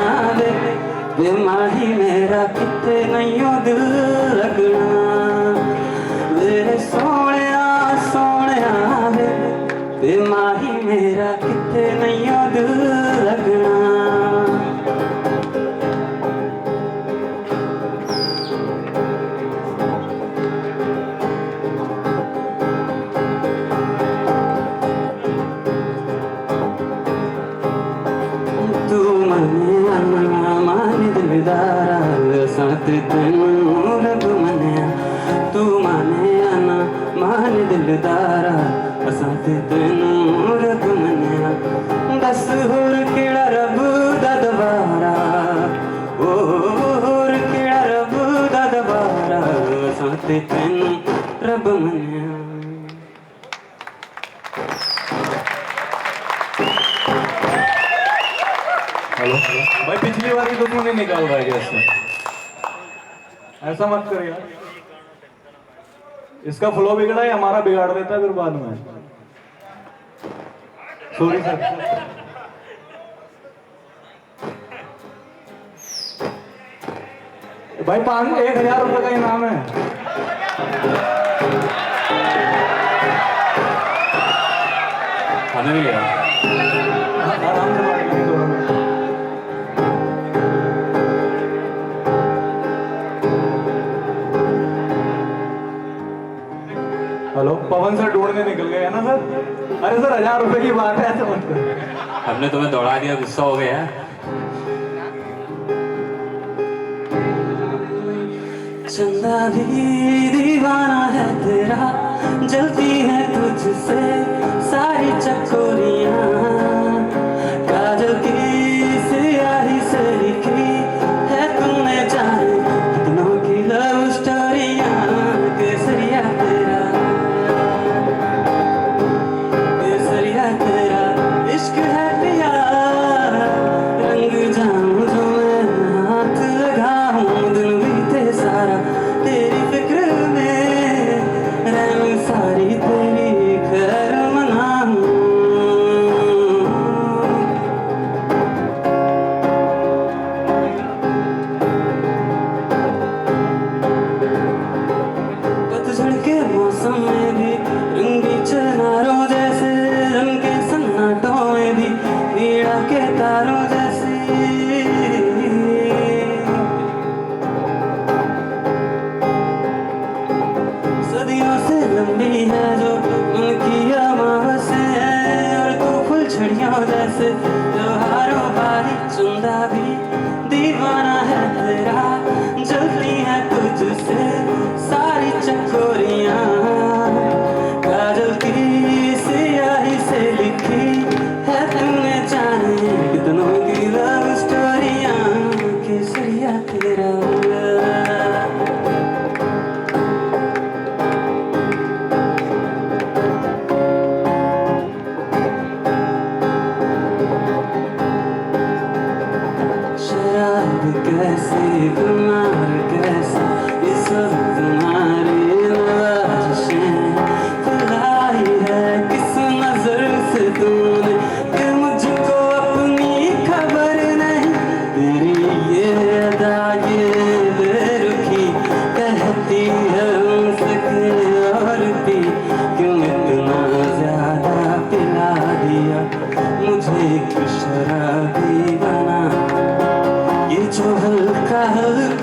वे माही मेरा किते नहीं दिल लगना मेरे सोहणिया सोहणिया वे माही मेरा किते नहीं दिल लगना तू मने मान दिलदारा साथ तेनू रब मनिया तू माने आना मान दिलदारा साथ तेनू रब मनिया दस होर केड़ा रब दा दवारा ओ होर केड़ा रब दा दवारा साथ तेनू रब मनिया हेलो भाई, पिछली बार की दुश्मनी निकाल रहा है कैसे? ऐसा मत कर यार। इसका फ्लो बिगड़ा है, हमारा बिगाड़ देता है फिर बाद में। Sorry sir. भाई 1000 रुपये का इनाम है। हमें भी लेगा आराम से बात करेंगे दोनों में। हेलो, पवन सर ढूंढने निकल गए है ना सर? अरे सर 1000 रुपए की बात है, ऐसे मत करो। हमने तुम्हें दौड़ा दिया, गुस्सा हो गया। चंदा भी दीवाना है तेरा, जलती है तुझसे सारी चकोरियां, काजल की सियाही से लिखी है तुमने जाने कितनों की लव स्टोरियां। केसरिया तेरा, केसरिया तेरा इश्क है पिया, रंग जाऊं जो मैं हाथ लगाऊं, दिन बीते सारा तेरी फिक्र में, रहूं सारी तेरी खैर मनाऊं। पतझड़ के मौसम में भी रंगी चनारों जैसे, रंग के सन्नाटों में भी पीड़ा के तारों जैसे, सदियों से लंबी है जो उनकी अमावस्या है, और तू फूल छड़ियों जैसे त्योहारों बारी चुंदा भी दीवाना है तेरा, जलती है तुझसे सारी चकोरियां, काजल की सियाही से लिखी है तुमने जाने कितनों की लव स्टोरियां। केसरिया तेरा, शराब कैसे खुमार कैसे इस वक्त तुम्हारी नवाज़िशें खुलाई है किस नजर से तूने कि मुझको अपनी खबर नहीं, तेरी ये अदा ये बेरुखी कहती है उनसे और भी क्यों इतना ज्यादा पिला दिया मुझे, शराबी बना ये जो हल्का हल्का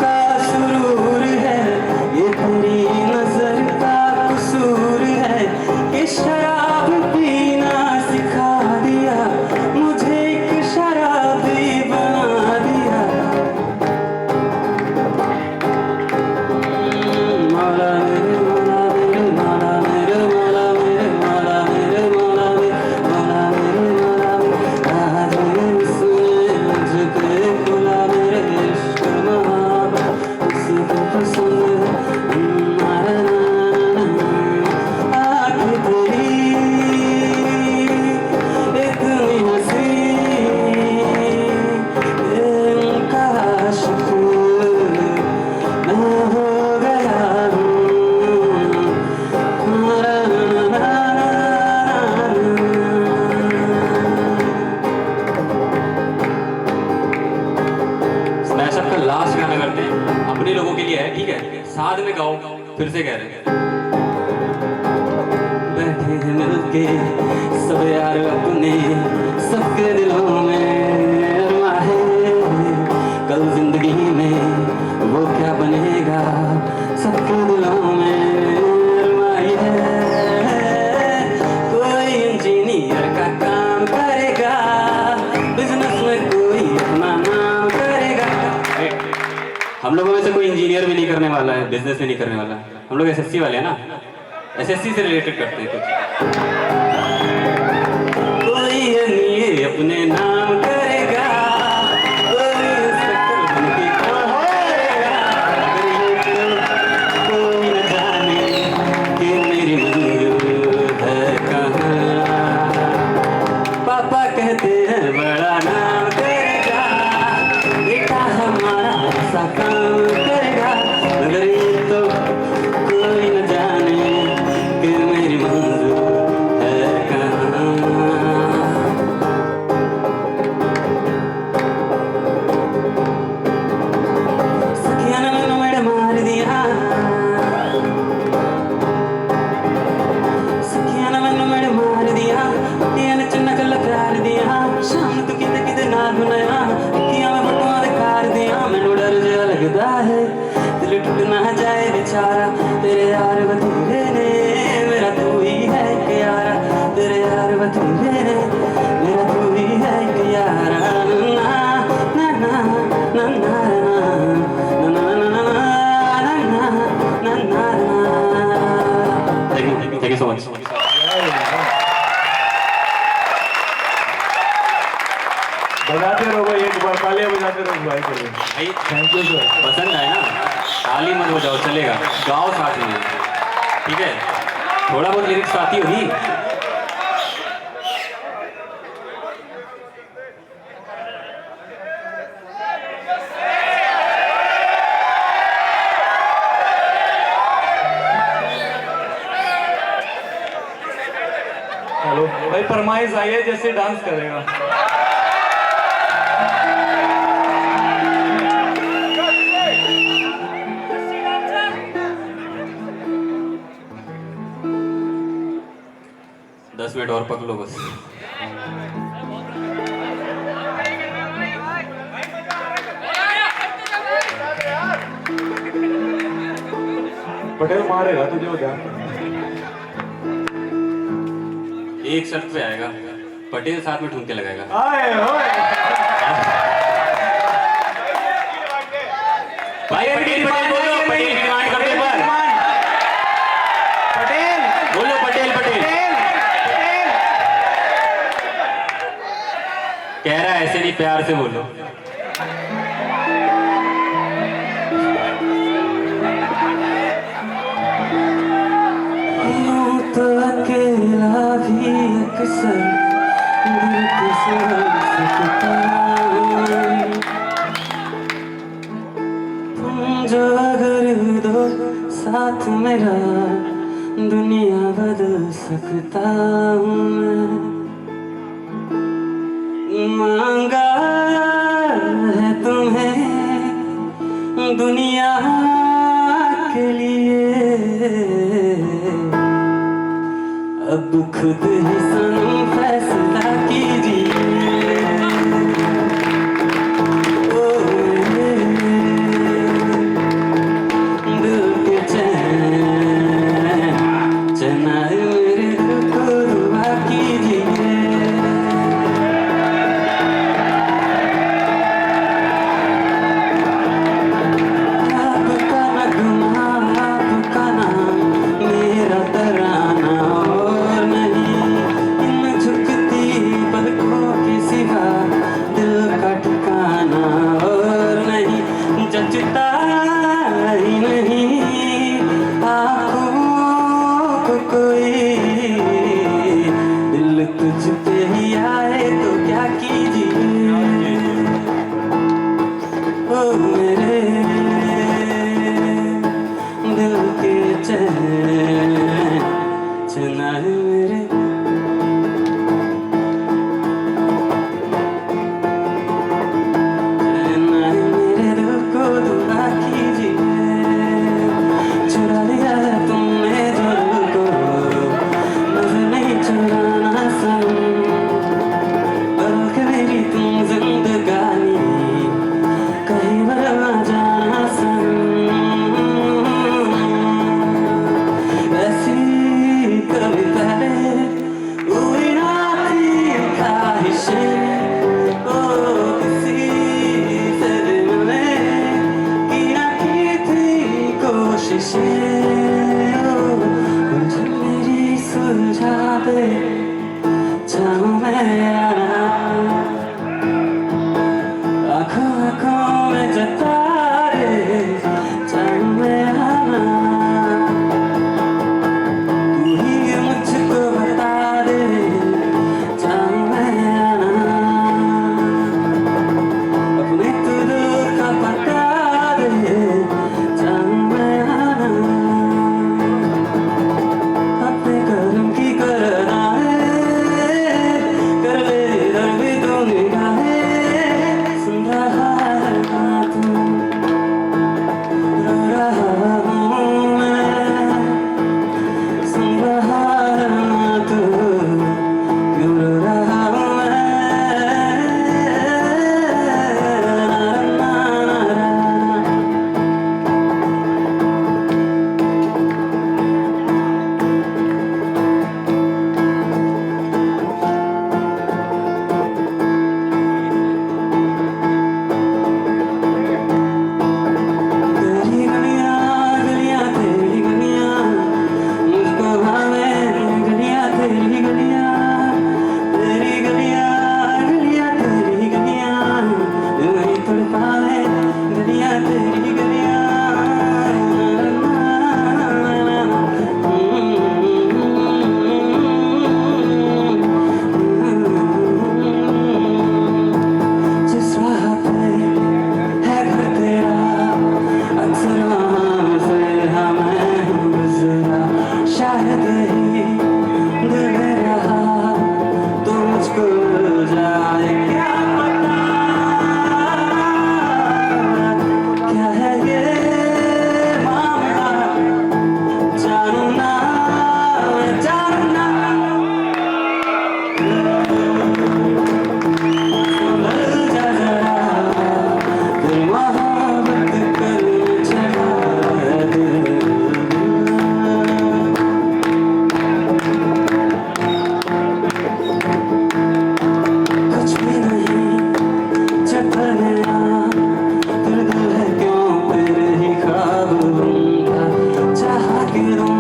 लास्ट गाना करते हैं, अपने लोगों के लिए है, ठीक है? साथ में गाओ, फिर से कह रहे हैं। बैठे हैं मिलके सब यार अपने, सबके दिलों में अरमा है, कल जिंदगी में वो क्या बनेगा, सबके दिलों में अरमा है। कोई इंजीनियर का काम करेगा, बिजनेस में कोई अपना नाम करेगा। हम लोगों में से कोई इंजीनियर भी नहीं करने वाला है, बिजनेस भी नहीं करने वाला है। हम लोग एसएससी वाले हैं ना, एसएससी से रिलेटेड करते हैं कुछ। कोई ये अपने नाम करेगा, कोई इंस्पेक्टर बनके काम करेगा, मगर ये तो कोई न जाने कि मेरी मंजिल है कहाँ। पापा कहते हैं बड़ा नाम करेगा, बेटा हमारा ऐसा काम करेगा, मगर ये तो कोई न जाने कि मेरी मंजिल है कहाँ। सखिया ने मैनू मेरे मार दिया, सखिया ने मैनू मेरे मार दिया, ये ने चन्ना कल प्यार दिया, शाम तू किते किते ना बनाया, अखियां में फोटों दिखार दिया, मैनू डर जा लगदा है, दिल टूट ना जाए बेचारा, तेरे यार बथेरे ने, मेरा तू ही है कि यारा, तेरे यार बथेरे ने, मेरा तू ही है कि यारा। ना ना ना ना ना Thank you so much. बजाते रहो भाई, एक बार तालियां बजाते रहो भाई के लिए। भाई थैंक यू सर। पसंद आया ना, ताली मत बजाओ, चलेगा, गाओ साथ में, ठीक है? थोड़ा बहुत लिरिक्स आती होगी। हेलो भाई, फरमाइश आई है जैसे डांस करेगा। दस मिनट और पकड़ लो बस। पटेल मारेगा तुझे, वो ध्यान। एक शर्त पे आएगा, पटेल साथ में ठुमके लगाएगा। आए होए। भाई पटेल पटेल बोलो, पटेल की डिमांड करते पर पटेल बोलो, पटेल पटेल कह रहा है, ऐसे नहीं, प्यार से बोलो। तो अकेला भी अक्सर दिल को समझ सकता हूं, तुम जो अगर दो साथ मेरा, दुनिया बदल सकता हूँ मैं। मांगा है तुम्हें दुनिया के लिए, अब खुद ही सनम फैसला कीजिए। ओ दिल के चैन चनाए मेरे दिल को रुबा कीजिए। आपका नगमा, आपका नाम, मेरा तराना और नहीं, आँखों में जता दे चैन में आना तू ही मुझको बता दे चैन में आना अपने तुझ का बता दे चैन में आना अपने कर्म की करना है कर ले रवि तो निगाहें सुन रहा है ना तू रो रहा हूँ मैं सुन रहा है ना तू क्यों रो रहा हूँ मैं तेरी गलियां गलियां तेरी गलियां मुझको भावे गलियां तेरी गलियां तेरी गलियां गलियां तेरी गलियां नहीं तोड़ पावे गलियां तेरी गलियां जिस राह पे है घर तेरा अक्सर वहाँ से हमें गुजरा शायद ही दिल में रहा तो मुझको मिल जाए क्या पता क्या है ये मामला जानू ना मैं जानू ना संभल जा जरा दिल मोहब्बत कर चला दिल कुछ भी नहीं जब भर गया दर्द है क्यों तेरे ही ख्वाब लूंगा चाह के दूं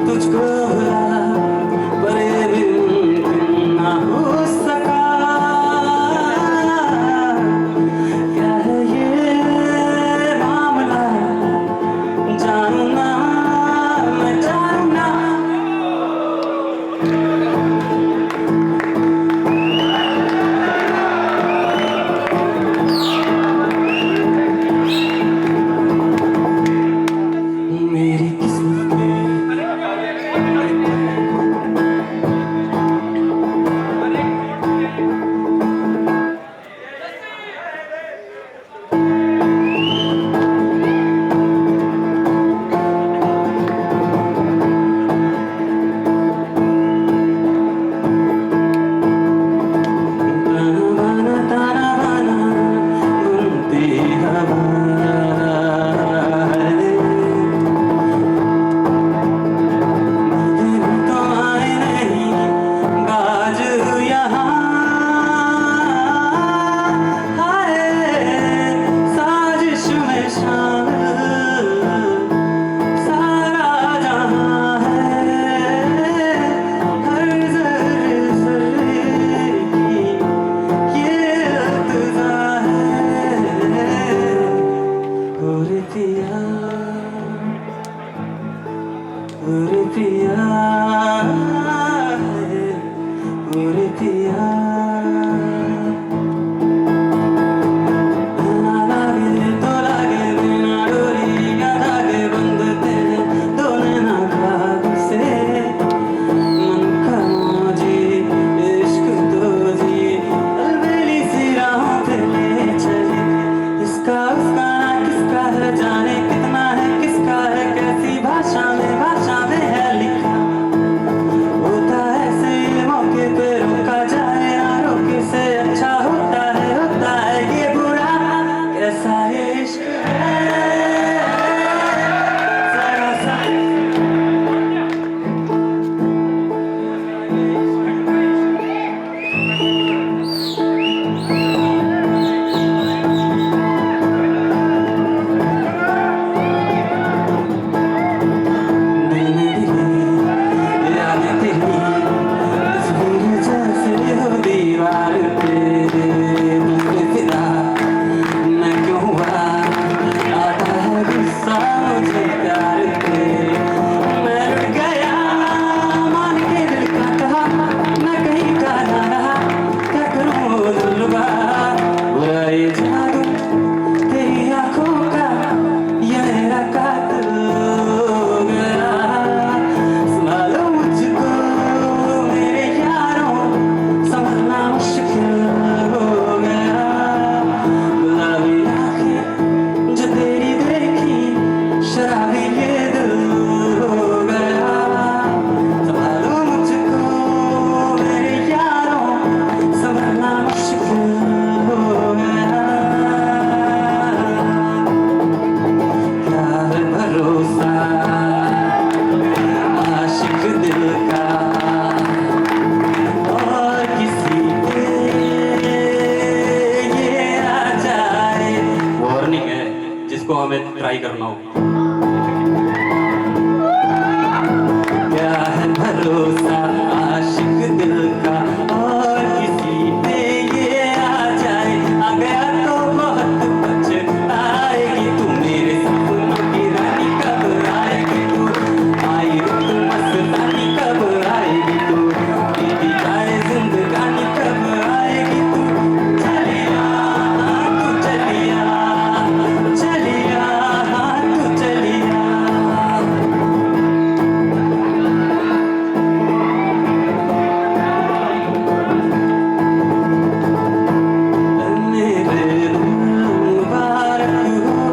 तुझको भुला पर ये भी मुमकिन ना हो सका क्या है ये मामला जानू ना मैं जानू ना हमें ट्राई करना होगा। क्या है भरोसा आशिक दिल का, और किसी पे ये आ जाए, आ गया तो बहुत पछताएगी तू। मेरे सपनों की रानी कब आएगी तू, आई रुत मस्तानी कब आएगी तू, दीदी आए जिंदगानी कब आएगी तू। चलिया तू चलिया, चलिया तू चलिया। मेरे मुबारक हो,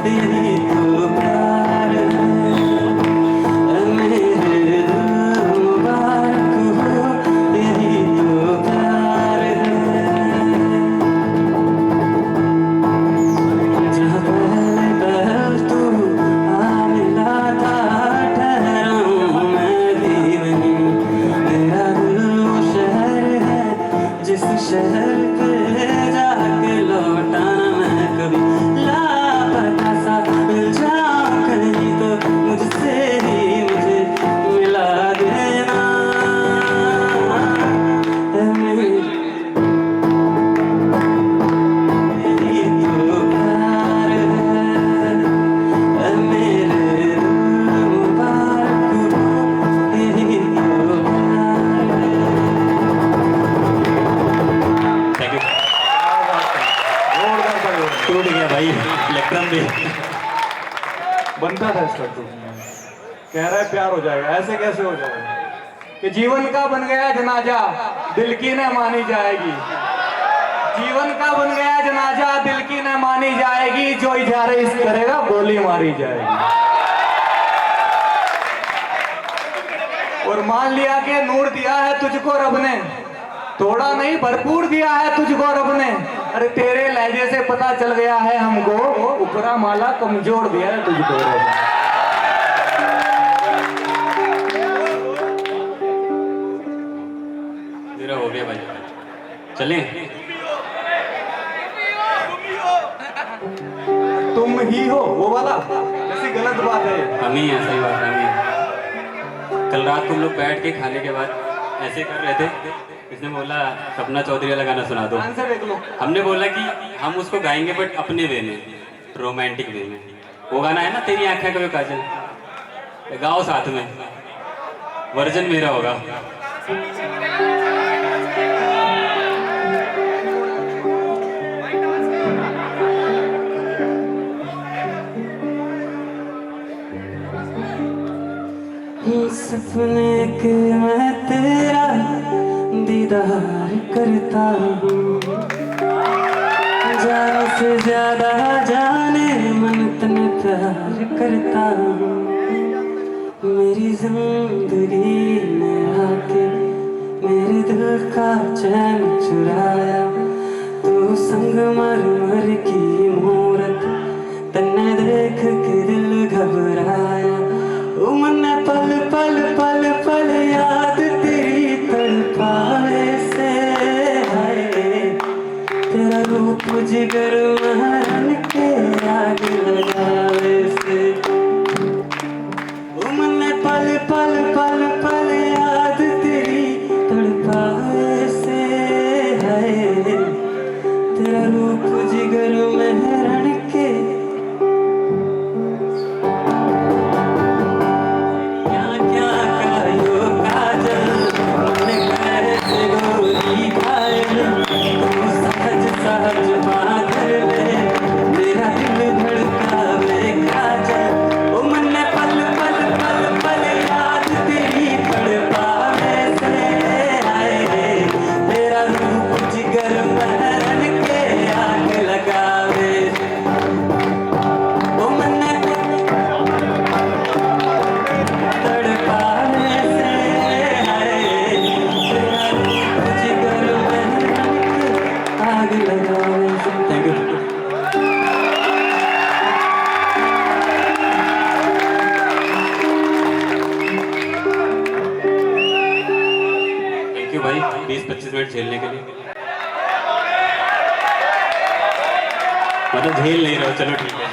यही तो प्यार है। मेरे मुबारक हो, यही तो प्यार है। जहाँ पहले पहल तू आ मिला था, ठहरा हूँ मैं भी वहीं। मेरा दिल वो शहर है जिस शहर पे जाके लौटा ना मैं कभी। लापता सा मिल जाऊं कहीं तो मुझसे ही मुझे मिला देना। मेरी तो प्यार है। मेरे मुबारक हो, यही तो प्यार है। Thank you. जोरदार ताली। टूट गया भाई इलेक्ट्रॉन भी। बनता था इसका टूटना। कह रहा है प्यार हो जाएगा, ऐसे कैसे हो जाएगा कि जीवन का बन गया जनाजा दिल की न मानी जाएगी। जीवन का बन गया जनाजा दिल की न मानी जाएगी, जो इजारे इस करेगा गोली मारी जाएगी। और मान लिया कि नूर दिया है तुझको रब ने, थोड़ा नहीं भरपूर दिया है तुझको रब ने। अरे तेरे लहजे से पता चल गया है हमको, ऊपरा माला कमजोर दिया है तुझको रब ने। मेरा हो गया भाई, चलें। तुम ही हो वो वाला, ऐसी गलत बात है। हम ही हैं, सही बात है, हम ही हैं। कल रात को हम लोग बैठ के खाने के बाद ऐसे कर रहे थे, इसने बोला सपना चौधरी वाला गाना सुना दो। आंसर देख लो। हमने बोला कि हम उसको गाएंगे बट अपने वे में, रोमांटिक वे में। वो गाना है ना तेरी आंखें कभी काजल, गाओ साथ में, वर्जन मेरा होगा। सपने के मैं तेरा दीदार करता हूँ, जाने से ज्यादा जाने मन तने प्यार करता हूँ। मेरी जिंदगी में आके मेरे दिल का चैन चुराया, तू संग मर मर की मूरत तन्ने देख के दिल घबराया। ओ मन पल पल पल पल याद तेरी तड़पावे से, हाय तेरा रूप जिगर महरन के आग लगावे से। ओ मन पल पल पल पल याद तेरी तड़पावे से, हाय तेरा रूप जिगर महरन के। भाई 20-25 मिनट झेलने के लिए, मतलब झेल नहीं रहे हो, चलो ठीक है।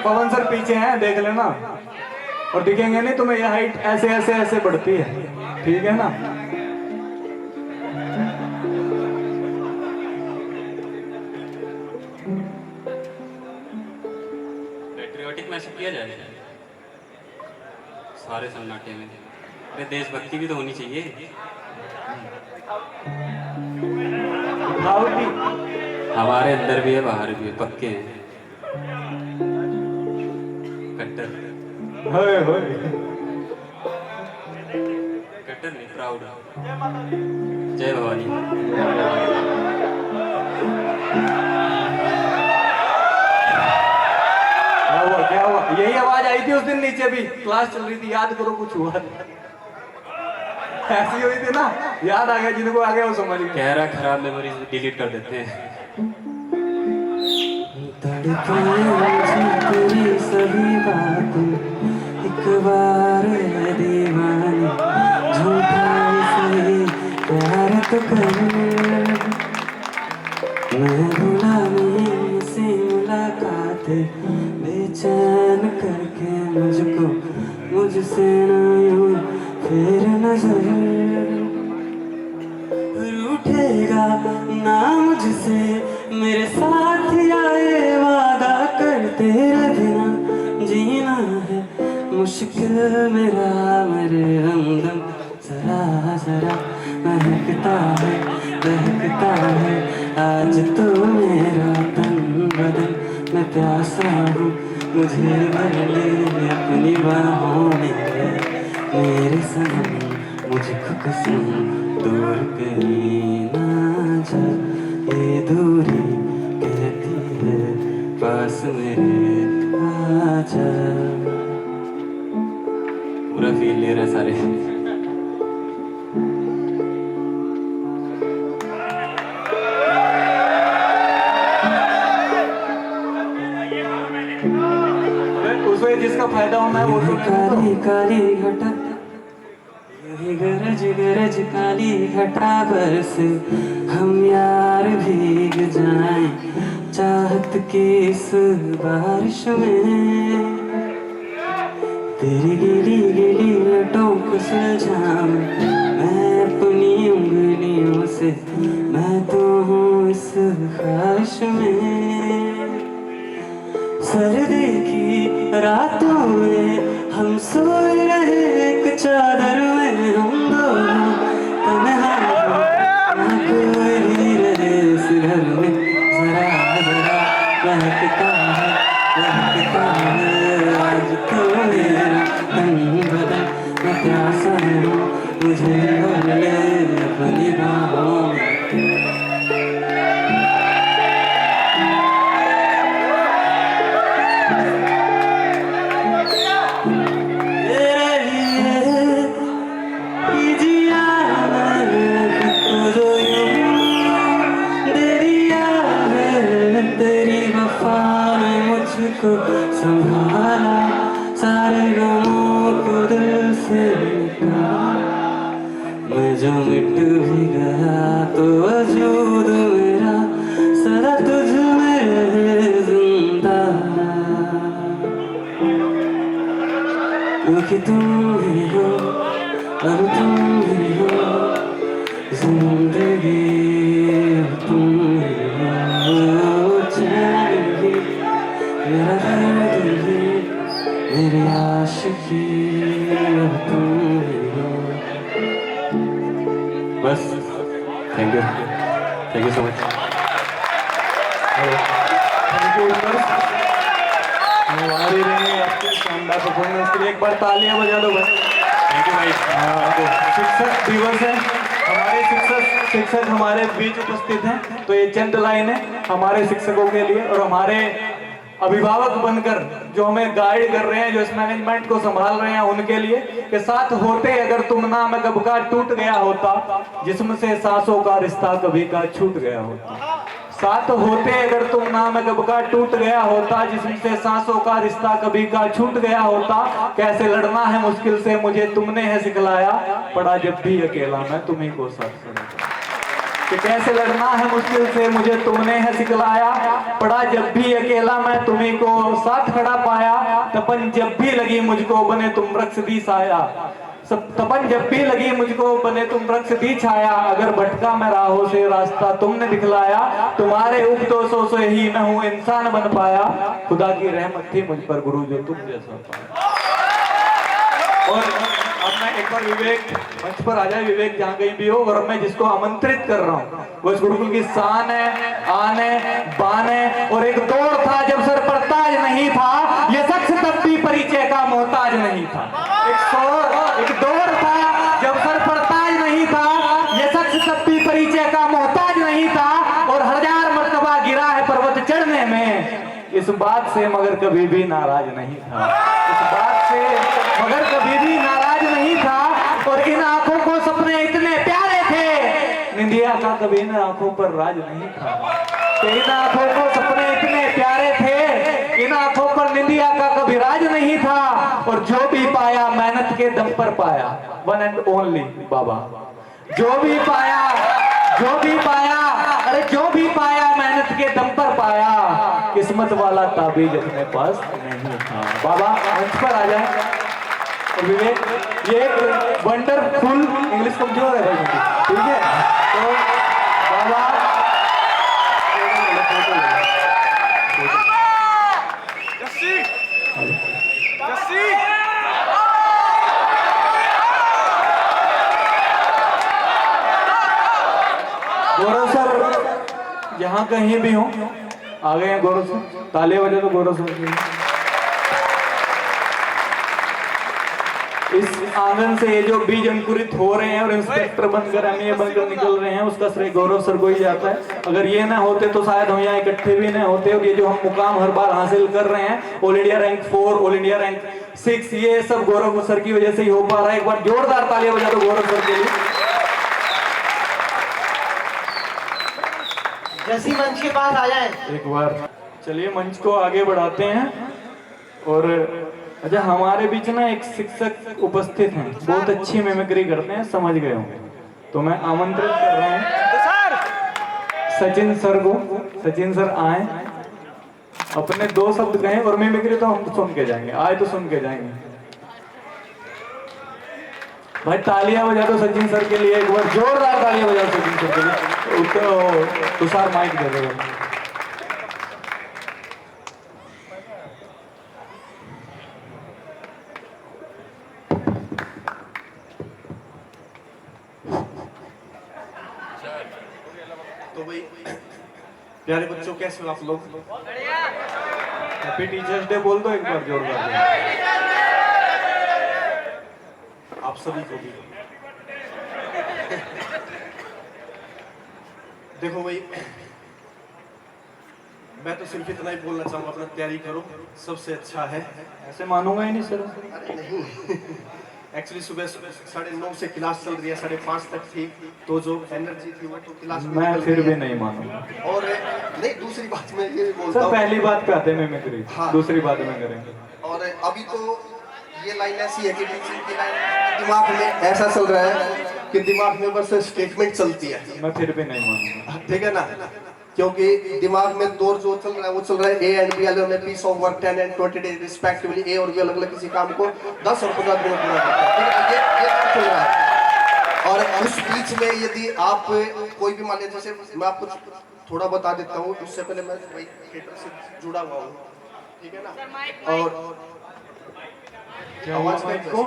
पवन सर पीछे हैं, देख लेना। और दिखेंगे नहीं तुम्हें, ये हाइट ऐसे ऐसे ऐसे बढ़ती है, ठीक है ना। पैट्रियोटिक मैसेज किया जाए सारे सन्नाटे में। अरे देशभक्ति भी तो होनी चाहिए। भावटी हमारे अंदर भी है, बाहर भी है, पक्के हैं। कट्टर होए होए। कट्टर नहीं, प्राउड। जय भवानी। क्या हुआ? यही आवाज आई थी उस दिन नीचे भी, क्लास चल रही थी, याद करो कुछ हुआ ऐसी हुई थी ना, याद आ गया, जिनको आ गया वो समझ गया। कह रहा खराब मेमोरीज डिलीट कर देते हैं। तेरी सभी बातें एक बार है दीवानी, झूठा सही प्यार तो कर। मैं भूला नहीं से मुलाकातें, बेचैन करके मुझको मुझसे ना यूं फिर नजर। रूठेगा ना मुझसे मेरे साथ आए, वादा कर तेरे बिना जीना है मुश्किल मेरा। मेरे हमदम जरा जरा महकता है बहकता है आज तो मेरा तन बदन। मैं प्यासा हूँ, मुझे भर ले अपनी बाहों में। मेरे सनम मुझको कसम दूर कहीं ना जा, ये दूरी कहती है पास मेरे आजा। पूरा फील ले रहे सारे। उसमें जिसका फायदा होना है वो तो काली काली घटा, यही गरज गरज काली घटा बरस, हम यार भीग जाएं चाहत की इस बारिश में। तेरी गीली गीली लटों को सुलझाऊं मैं अपनी उंगलियों से, मैं तो हूँ इस ख्वाहिश में। सर्दी की रातों में हम सोए रहे एक चादर में, हम दोनों तन्हा ना कोई भी रहे इस घर में। जरा जरा महकता है आज तो मेरा तन बदन। मैं प्यासा हूँ, मुझे भर ले अपनी बाहों में। संभाला सारे गमों को दिल से निकाला। मैं जो मिट भी गया तो वजूद मेरा सदा तुझ में जिंदा, क्योंकि तुम ही हो अब तुम ही हो जिंदगी, तुम ही हो चैन भी मेरा दर्द भी मेरी आशिकी, अब तुम ही हो। बस thank you so much. Thank you हमारी रही आपकी शानदार परफॉर्मेंस के लिए। एक बार तालियां बजा दो भाई। थैंक यू भाई। शिक्षक दिवस है, हमारे शिक्षक हमारे बीच उपस्थित हैं, तो ये चंद लाइन है हमारे शिक्षकों के लिए और हमारे अभिभावक बनकर जो हमें गाइड कर रहे हैं, जो इस मैनेजमेंट को संभाल रहे हैं, उनके लिए के साथ होते अगर तुम ना मैं कब का टूट गया होता, जिस्म से सांसों का रिश्ता कभी का छूट गया होता। साथ होते अगर तुम ना मैं कब का टूट गया होता, जिस्म से सांसों का रिश्ता कभी का छूट गया होता। कैसे लड़ना है मुश्किल से मुझे तुमने है सिखलाया, पड़ा जब भी अकेला मैं तुम्ही को साथ खड़ा। कि कैसे लड़ना है मुश्किल से मुझे तुमने है सिखलाया। पड़ा जब भी अकेला मैं तुम्ही को साथ खड़ा पाया। तपन जब भी लगी मुझको बने तुम वृक्ष दी साया। तपन जब भी लगी मुझको बने तुम वृक्ष दी छाया। अगर भटका मैं राहों से रास्ता तुमने दिखलाया। तुम्हारे उपदेशों से ही मैं हूँ इंसान बन पाया। खुदा की रहमत थी मुझ पर गुरु जो तुम जैसा पाया। और अब मैं एक बार विवेक मंच पर आ जाए, विवेक जहाँ कहीं भी हो, और मैं जिसको आमंत्रित कर रहा हूँ वो इस गुरुकुल की शान है, आन है, बान है। और एक दौर था जब सर पर ताज नहीं था, ये शख्स तब भी परिचय का मोहताज नहीं था। एक दौर था जब सर पर ताज नहीं था, ये शख्स तब भी परिचय का मोहताज नहीं था। और 1000 मर्तबा गिरा है पर्वत चढ़ने में, इस बात से मगर कभी भी नाराज नहीं था। इस बात से मगर कभी भी नाराज नहीं था। और इन आंखों को सपने इतने प्यारे थे, निंदिया का कभी इन आंखों पर राज नहीं था। इन आंखों को सपने इतने प्यारे थे, इन आंखों पर निंदिया का कभी राज नहीं था। और जो भी पाया मेहनत के दम पर पाया, वन एंड ओनली बाबा। जो भी पाया, अरे जो भी पाया मेहनत के दम पर पाया। किस्मत वाला ताबीज अपने पास नहीं था। बाबा मंच पर आ जाए। और विवेक, ये एक वंडरफुल, इंग्लिश कमजोर है भाई, ठीक है? तो बाबा गौरव सर जहाँ कहीं भी हो आ गए हैं। गौरव सर तालियां बजा दो गौरव सर के लिए। इस आंगन से ये जो बीज अंकुरित हो रहे हैं और इंस्पेक्टर बनकर एमए बनकर निकल रहे हैं, उसका श्रेय गौरव सर को ही जाता है। अगर ये ना होते तो शायद हम यहाँ इकट्ठे भी ना होते। और ये जो हम मुकाम हर बार हासिल कर रहे हैं, all India rank 4, all India rank 6, ये सब गौरव सर की वजह से ही हो पा रहा है। एक बार जोरदार तालियां बजा दो गौरव सर के लिए। जैसी मंच के पास आ जाए एक बार चलिए मंच को आगे बढ़ाते हैं। और अच्छा, हमारे बीच ना एक शिक्षक उपस्थित हैं, बहुत अच्छी मिमिक्री करते हैं, समझ गए होंगे। तो मैं आमंत्रित कर रहा हूँ सचिन सर को। सचिन सर आए, अपने 2 शब्द कहें, और मिमिक्री तो हम सुन के जाएंगे, आए तो सुन के जाएंगे। भाई तालियां बजा दो सचिन सर के लिए, एक बार जोरदार तालियां बजा दो सचिन सर के लिए। तो तुषार माइक दे दो। तो भाई प्यारे बच्चों, कैसे हो आप लोग? हैप्पी टीचर्स डे बोल दो एक बार जोरदार। आप सभी को भी। देखो भाई, मैं तो सिर्फ इतना ही बोलना चाहूंगा, अपना तैयारी करो, सबसे अच्छा है। ऐसे मानूंगा ही नहीं सर। अरे नहीं, एक्चुअली सुबह 9:30 से क्लास चल रही है, 5:30 तक थी, तो जो एनर्जी थी वो तो क्लास में मैं निकल फिर गई भी है। नहीं मानूंगा। और नहीं, दूसरी बात मैं ये बोलता सर हूँ, पहली बात पे आते हैं मिमिक्री, हाँ। दूसरी बात में करेंगे। और अभी तो ये लाइन ऐसी है कि टीचिंग की लाइन दिमाग में ऐसा चल रहा है कि दिमाग में बस स्टेटमेंट चलती है। मैं फिर भी नहीं मानूंगा। ठीक है ना? क्योंकि दिमाग में दौर जो चल रहा है वो चल रहा है ए एंड बी अलग में piece of work 10 and 20 days respectively. A और बी अलग अलग किसी काम को 10 और 15 दिन में पूरा करते हैं। ठीक है, ये चल रहा है। और उस बीच में यदि आप कोई भी मान लीजिए, जैसे मैं आपको थोड़ा बता देता हूँ, उससे पहले मैं भाई थिएटर से जुड़ा हुआ हूँ, ठीक है ना? और आवाज को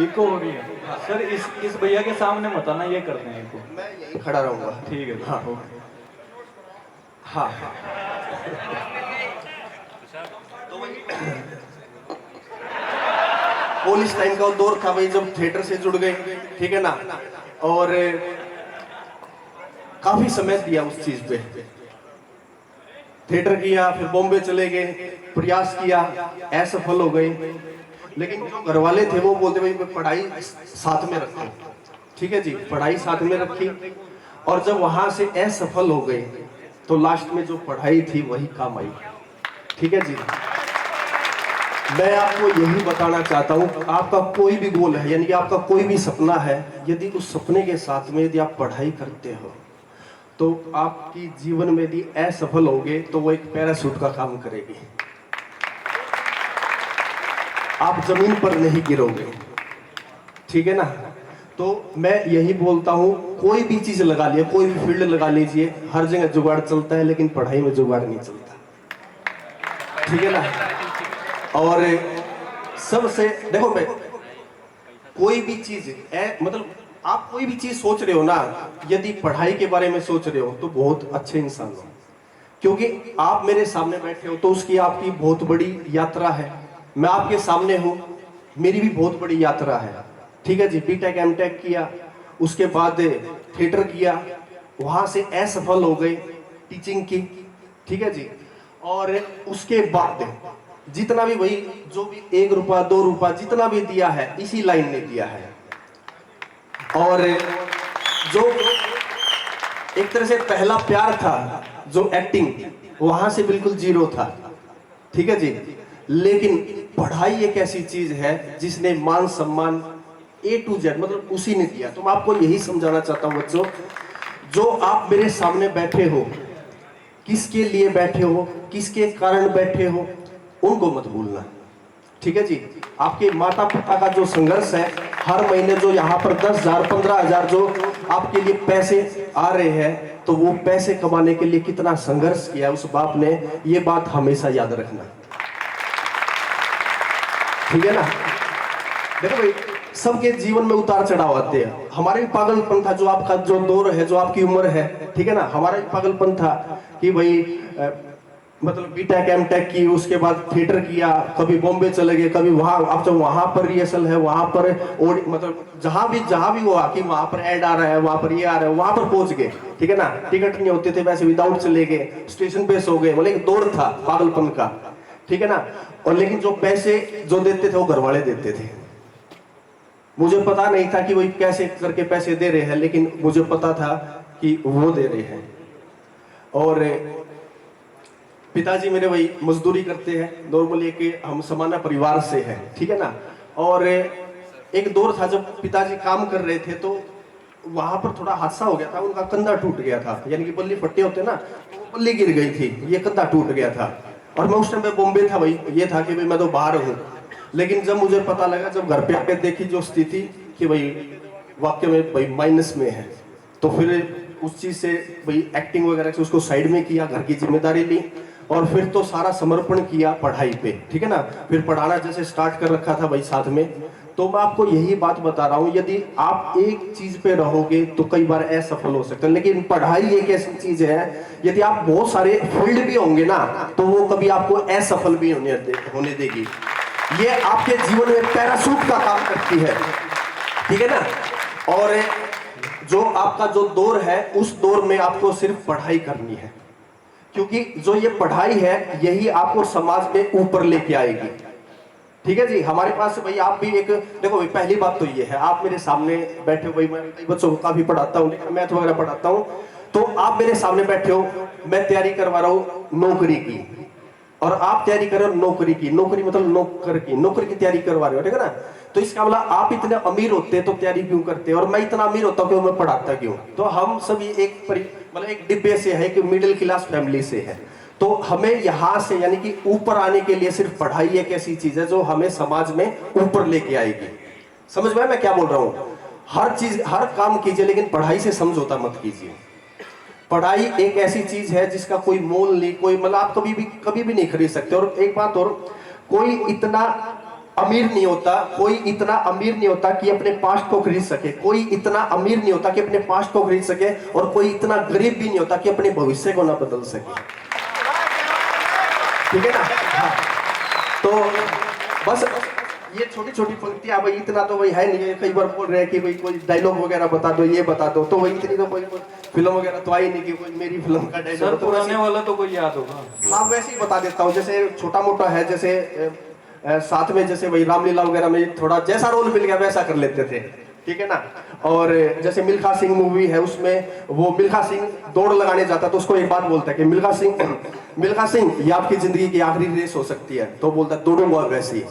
इको हो रही है सर, इस भैया के सामने मत आना, ये करते हैं इको। मैं यहीं खड़ा रहूंगा। ठीक है। हाँ हाँ। तो पुलिस टाइम का दौर था भाई, जब थिएटर से जुड़ गए, ठीक है ना? और काफी समय दिया उस चीज पे, थिएटर किया, फिर बॉम्बे चले गए, प्रयास किया, असफल हो गए। लेकिन जो घर वाले थे वो बोलते भाई पढ़ाई साथ में रखो, ठीक है जी, पढ़ाई साथ में रखी। और जब वहां से असफल हो गए तो लास्ट में जो पढ़ाई थी वही काम आई, ठीक है जी। मैं आपको यही बताना चाहता हूँ, आपका कोई भी गोल है, यानी कि आपका कोई भी सपना है, यदि उस सपने के साथ में यदि आप पढ़ाई करते हो तो आपकी जीवन में यदि असफल होगे तो वो एक पैराशूट का काम करेगी। आप जमीन पर नहीं गिरोगे, ठीक है ना। तो मैं यही बोलता हूँ, कोई भी चीज लगा लिया, कोई भी फील्ड लगा लीजिए, हर जगह जुगाड़ चलता है लेकिन पढ़ाई में जुगाड़ नहीं चलता, ठीक है ना। और सबसे देखो भाई, कोई भी चीज मतलब आप कोई भी चीज सोच रहे हो ना, यदि पढ़ाई के बारे में सोच रहे हो तो बहुत अच्छे इंसान हो, क्योंकि आप मेरे सामने बैठे हो तो उसकी आपकी बहुत बड़ी यात्रा है। मैं आपके सामने हूं, मेरी भी बहुत बड़ी यात्रा है, ठीक है जी। बीटेक एमटेक किया, उसके बाद थिएटर किया, वहां से असफल हो गए, टीचिंग की, ठीक है जी। और उसके बाद जितना भी वही जो भी 1 रुपया 2 रुपया जितना भी दिया है इसी लाइन ने दिया है। और जो एक तरह से पहला प्यार था जो एक्टिंग, वहां से बिल्कुल जीरो था, ठीक है जी। लेकिन पढ़ाई एक ऐसी चीज है जिसने मान सम्मान A to Z मतलब उसी ने दिया। तो मैं आपको यही समझाना चाहता हूं बच्चों, जो आप मेरे सामने बैठे हो, किसके लिए बैठे हो, किसके कारण बैठे हो, उनको मत भूलना, ठीक है जी। आपके माता पिता का जो संघर्ष है, हर महीने जो यहाँ पर 10,000 15,000 जो आपके लिए पैसे आ रहे हैं, तो वो पैसे कमाने के लिए कितना संघर्ष किया उस बाप ने, ये बात हमेशा याद रखना, ठीक है ना। देखो भाई, सबके जीवन में उतार चढ़ाव आते हैं। हमारे भी पागलपन था, जो आपका जो दौर है, जो आपकी उम्र है, ठीक है ना। हमारा भी पागलपन था कि भाई मतलब बीटेक एमटेक की, उसके बाद थिएटर किया, कभी बॉम्बे चले गए, कभी वहां, अब जब वहां पर रिहर्सल है, वहां पर मतलब जहां भी हुआ कि वहां पर ऐड आ रहा है, वहां पर ये आ रहा है, वहां पर पहुंच गए, ठीक है ना। टिकट नहीं होते थे, वैसे विदाउट चले गए, स्टेशन पे सो गए, मतलब एक दौर था पागलपन का, ठीक है ना। और लेकिन जो पैसे जो देते थे वो घर वाले देते थे। मुझे पता नहीं था कि वो कैसे करके पैसे दे रहे हैं, लेकिन मुझे पता था कि वो दे रहे हैं। और पिताजी मेरे वही मजदूरी करते हैं, नॉर्मली एक हम समाना परिवार से हैं, ठीक है ना। और एक दौर था जब पिताजी काम कर रहे थे, तो वहां पर थोड़ा हादसा हो गया था, उनका कंधा टूट गया था, यानी कि बल्ली फट्टे होते ना, तो वो बल्ली गिर गई थी, ये कंधा टूट गया था। और मैं उस टाइम पे बॉम्बे था, भाई ये था कि भाई मैं तो बाहर हूँ। लेकिन जब मुझे पता लगा, जब घर पे आके देखी जो स्थिति कि भाई वाकई में भाई माइनस में है, तो फिर उस चीज से भाई एक्टिंग वगैरह से उसको साइड में किया, घर की जिम्मेदारी ली, और फिर तो सारा समर्पण किया पढ़ाई पे, ठीक है ना। फिर पढ़ाना जैसे स्टार्ट कर रखा था भाई साथ में। तो मैं आपको यही बात बता रहा हूँ, यदि आप एक चीज पे रहोगे तो कई बार असफल हो सकते हैं, लेकिन पढ़ाई एक ऐसी चीज है, यदि आप बहुत सारे फील्ड भी होंगे ना, तो वो कभी आपको असफल भी होने देगी। ये आपके जीवन में पैराशूट का काम करती है, ठीक है ना। और जो आपका जो दौर है, उस दौर में आपको सिर्फ पढ़ाई करनी है, क्योंकि जो ये पढ़ाई है यही आपको समाज में ऊपर लेके आएगी, ठीक है जी। हमारे पास भाई आप भी एक देखो भाई, पहली बात तो ये है, आप मेरे सामने बैठे हो भाई, मैं कई बच्चों को काफी पढ़ाता हूँ, मैथ वगैरह पढ़ाता हूँ, तो आप मेरे सामने बैठे हो, मैं तैयारी करवा रहा हूँ नौकरी की, और आप तैयारी कर रहे हो नौकरी की, नौकरी मतलब नौकरी की तैयारी करवा रहे हो, ठीक है ना। तो इसका मतलब आप इतने अमीर होते तो तैयारी क्यों करते, और मैं इतना अमीर होता क्यों, मैं पढ़ाता क्यों। तो हम सभी एक मतलब एक डिब्बे से है, कि मिडिल क्लास फैमिली से है। तो हमें यहाँ से यानी कि ऊपर आने के लिए सिर्फ पढ़ाई एक ऐसी चीज है जो हमें समाज में ऊपर लेके आएगी। समझ में मैं क्या बोल रहा हूँ। हर चीज हर काम कीजिए, लेकिन पढ़ाई से समझौता मत कीजिए। पढ़ाई एक ऐसी चीज है जिसका कोई मोल नहीं, कोई मतलब आप कभी भी नहीं खरीद सकते। और एक बात और, कोई इतना अमीर नहीं होता कि अपने पास्ट को खरीद सके, कोई इतना अमीर नहीं होता कि अपने पास्ट को खरीद सके, और कोई इतना गरीब भी नहीं होता कि अपने भविष्य को ना बदल सके, ठीक है ना। हाँ। तो बस ये छोटी छोटी पंक्तियां, भाई इतना तो भाई है नहीं। कई बार बोल रहे हैं कि भाई कोई डायलॉग वगैरह बता दो, ये बता दो, तो वही इतनी तो कोई फिल्म वगैरह तो आई नहीं कि कोई मेरी फिल्म का डायलॉग तो पुराने वाला तो कोई याद होगा। हाँ, वैसे ही बता देता हूँ, जैसे छोटा मोटा है, जैसे साथ में जैसे भाई रामलीला वगैरह में थोड़ा जैसा रोल मिल गया वैसा कर लेते थे, ठीक है ना। और जैसे मिल्खा सिंह मूवी है, उसमें वो मिल्खा सिंह दौड़ लगाने जाता तो उसको एक बात बोलता है कि मिल्खा सिंह मिल्खा सिंह, ये आपकी जिंदगी की आखिरी रेस हो सकती है। तो बोलता है दौड़ूंगा वैसे ही।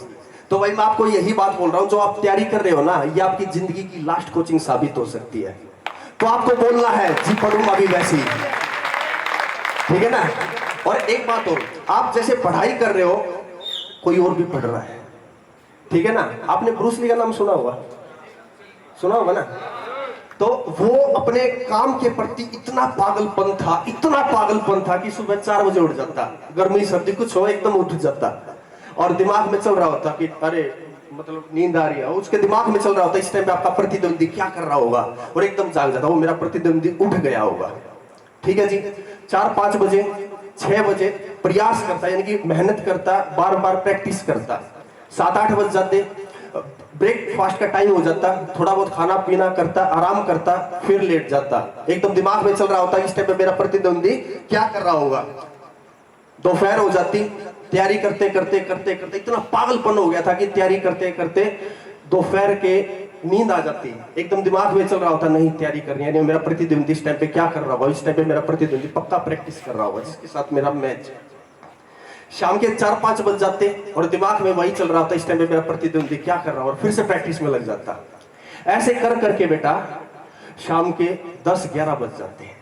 तो भाई मैं आपको यही बात बोल रहा हूँ, जो आप तैयारी कर रहे हो ना, ये आपकी जिंदगी की लास्ट कोचिंग साबित हो सकती है। तो आपको बोलना है जी पढ़ूंगा अभी वैसे ही, ठीक है ना। और एक बात और, आप जैसे पढ़ाई कर रहे हो, कोई और भी पढ़ रहा है, ठीक है ना। आपने ब्रूस ली का नाम सुना होगा, सुना होगा ना। तो वो अपने काम के प्रति इतना पागलपन था, इतना पागलपन था कि सुबह 4 बजे उठ जाता, गर्मी सर्दी कुछ हो एकदम उठ जाता, और दिमाग में चल रहा होता कि अरे मतलब नींद आ रही है, उसके दिमाग में चल रहा होता इस टाइम पे आपका प्रतिद्वंदी क्या कर रहा होगा, और एकदम जाग जाता, वो मेरा प्रतिद्वंदी उठ गया होगा, ठीक है जी। 4-5 बजे 6 बजे प्रयास करता, यानी कि मेहनत करता, बार बार प्रैक्टिस करता। 7-8 बज जाते, ब्रेकफास्ट का टाइम हो जाता, थोड़ा बहुत खाना पीना करता, आराम करता, फिर लेट जाता, एकदम दिमाग में चल रहा होता इस टाइम पे मेरा प्रतिद्वंदी क्या कर रहा होगा। दोपहर हो जाती, तैयारी करते करते करते करते इतना पागलपन हो गया था कि तैयारी करते करते दोपहर के नींद आ जाती, एकदम दिमाग में चल रहा होता नहीं तैयारी करनी है, मेरा प्रतिद्वंदी इस टाइम पे क्या कर रहा होगा, इस टाइम पे मेरा प्रतिद्वंदी पक्का प्रैक्टिस कर रहा होगा जिसके साथ मेरा मैच। शाम के 4-5 बज जाते और दिमाग में वही चल रहा होता इस टाइम पे मेरा प्रतिद्वंदी क्या कर रहा होगा, और फिर से प्रैक्टिस में लग जाता। ऐसे कर करके बेटा शाम के 10-11 बज जाते हैं,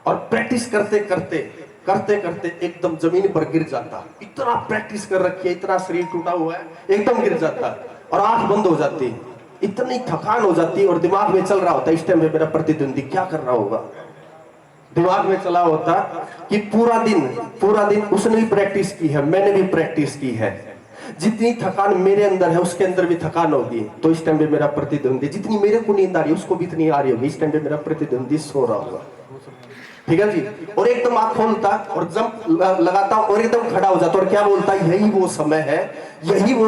और प्रैक्टिस करते करते करते करते एकदम जमीन पर गिर जाता, इतना प्रैक्टिस कर रखी है, इतना शरीर टूटा हुआ है, एकदम गिर जाता और आंख बंद हो जाती, इतनी थकान हो जाती, और दिमाग में चल रहा होता इस टाइम में मेरा प्रतिद्वंदी क्या कर रहा होगा। दिमाग में चला होता कि पूरा दिन उसने भी प्रैक्टिस की है, मैंने भी प्रैक्टिस की है, जितनी थकान मेरे अंदर है उसके अंदर भी थकान होगी, तो इस टाइम पे मेरा प्रतिद्वंदी, जितनी मेरे को नींद आ रही है उसको भी इतनी आ रही होगी, इस टाइम पे मेरा प्रतिद्वंदी सो रहा होगा, ठीक है जी। और एकदम आंख खोलता और जंप लगाता और एकदम खड़ा हो जाता और क्या बोलता, यही वो